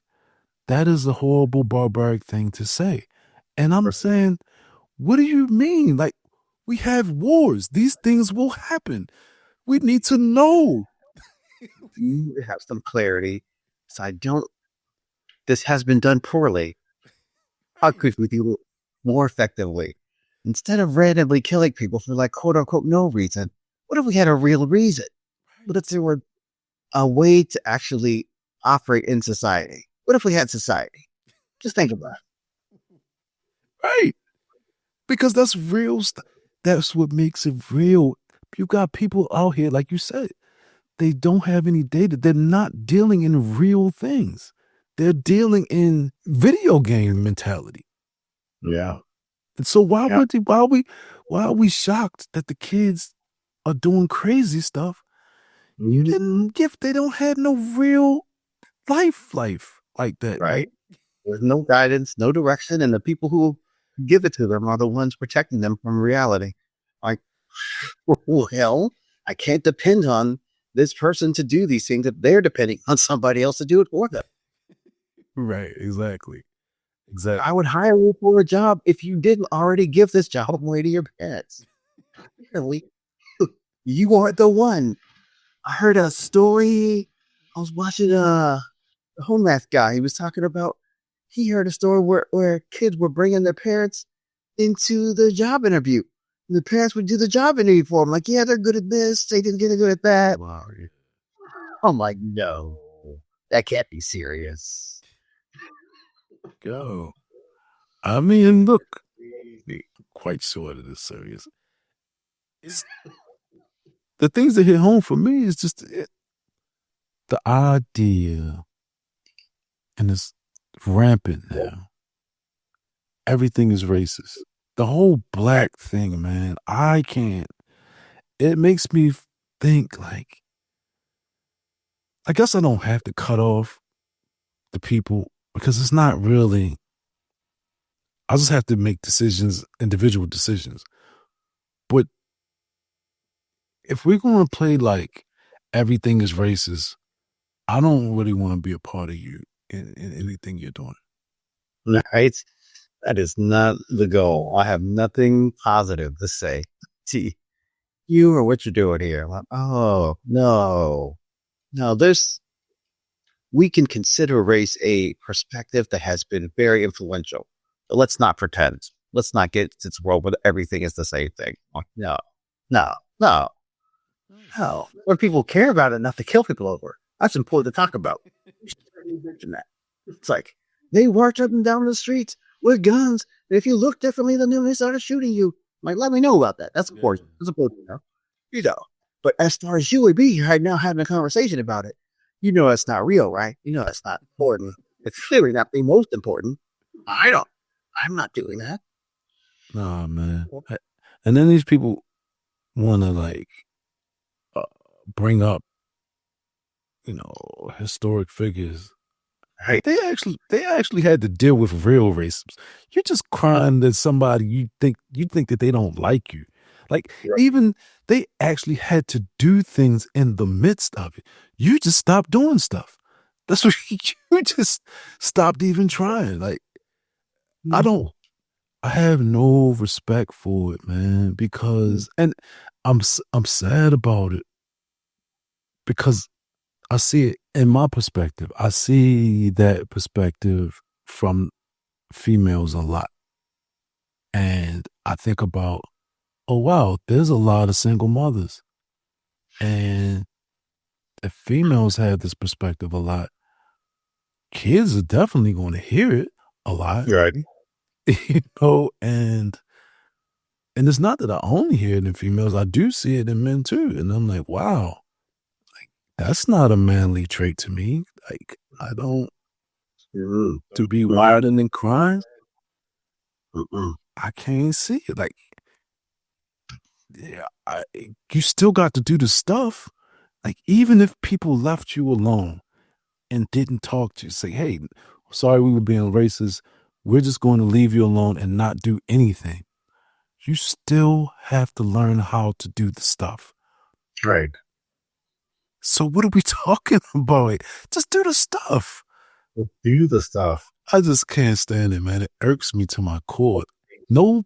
that is a horrible, barbaric thing to say. And I'm saying, what do you mean? Like, we have wars. These things will happen. We need to know. You have some clarity. So this has been done poorly. How could we do it more effectively? Instead of randomly killing people for like quote unquote no reason, what if we had a real reason? What if there were a way to actually operate in society? What if we had society? Just think about it. Right. Because that's real stuff. That's what makes it real. You got people out here, like you said, they don't have any data. They're not dealing in real things. They're dealing in video game mentality. Yeah. And so why are we shocked that the kids are doing crazy stuff? And if they don't have no real life like that. Right. There's no guidance, no direction, and the people who give it to them are the ones protecting them from reality. Like, well, I can't depend on this person to do these things if they're depending on somebody else to do it for them. Right, exactly. I would hire you for a job if you didn't already give this job away to your parents. Really? You aren't the one. I heard a story. I was watching the home math guy. He was talking about, he heard a story where kids were bringing their parents into the job interview. And the parents would do the job interview for them. Like, yeah, they're good at this. They didn't get good at that. Wow. I'm like, no, that can't be serious. Go. I mean, look, quite sure that it's serious. The things that hit home for me is just the idea, and it's rampant now. Everything is racist. The whole black thing, man, it makes me think like, I guess I don't have to cut off the people because it's not really, I just have to make decisions, individual decisions. But if we're going to play like everything is racist, I don't really want to be a part of you in anything you're doing. Right? That is not the goal. I have nothing positive to say to you or what you're doing here. Like, oh, no, we can consider race a perspective that has been very influential. But let's not pretend. Let's not get to this world where everything is the same thing. No. When people care about it enough to kill people over, that's important to talk about. It's like, they march up and down the streets with guns. And if you look differently than them, they started shooting you. Like, let me know about that. That's important. That's important, you know. But as far as you would be right now having a conversation about it, you know it's not real, right? You know it's not important. It's clearly not the most important. I'm not doing that. Nah, man. And then these people want to like bring up, historic figures. Right. They actually had to deal with real racism. You're just crying that somebody you think that they don't like you. Like, even they actually had to do things in the midst of it. You just stopped doing stuff. That's what you just stopped even trying. Like, I don't I have no respect for it, man, because and I'm sad about it because I see it in my perspective. I see that perspective from females a lot. And I think about, oh wow, there's a lot of single mothers. And if females have this perspective a lot, kids are definitely going to hear it a lot. Right. And it's not that I only hear it in females, I do see it in men too. And I'm like, wow, like that's not a manly trait to me. Like I don't to be wilding and crying. I can't see it. Like, yeah, you still got to do the stuff. Like, even if people left you alone and didn't talk to you, say, hey, sorry we were being racist. We're just going to leave you alone and not do anything. You still have to learn how to do the stuff. Right. So what are we talking about? Just do the stuff. Do the stuff. I just can't stand it, man. It irks me to my core. No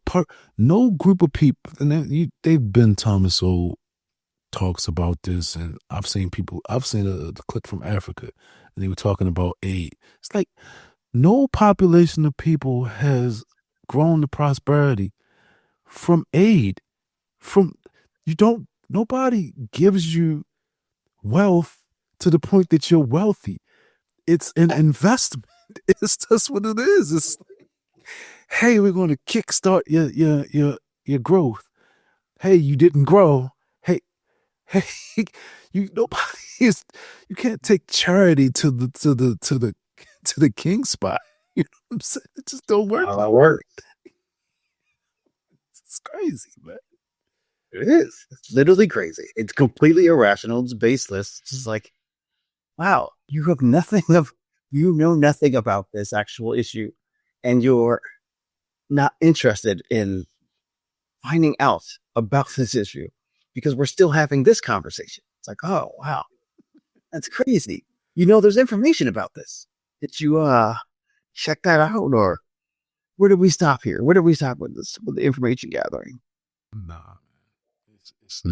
group of people, and they've been Thomas O talks about this, and I've seen the clip from Africa, and they were talking about aid. It's like no population of people has grown to prosperity from aid. Nobody gives you wealth to the point that you're wealthy. It's an investment. It's just what it is. It's hey, we're going to kickstart your growth. Hey, you didn't grow. Hey, you can't take charity to the king spot. You know what I'm saying? It just don't work. How that works. It's crazy, man. It is. It's literally crazy. It's completely irrational. It's baseless. It's just like, wow, you know nothing about this actual issue, and you're not interested in finding out about this issue because we're still having this conversation. It's like, oh, wow, that's crazy. You know, there's information about this. Did you check that out, or where did we stop here? Where did we stop with this, with the information gathering? Nah, it's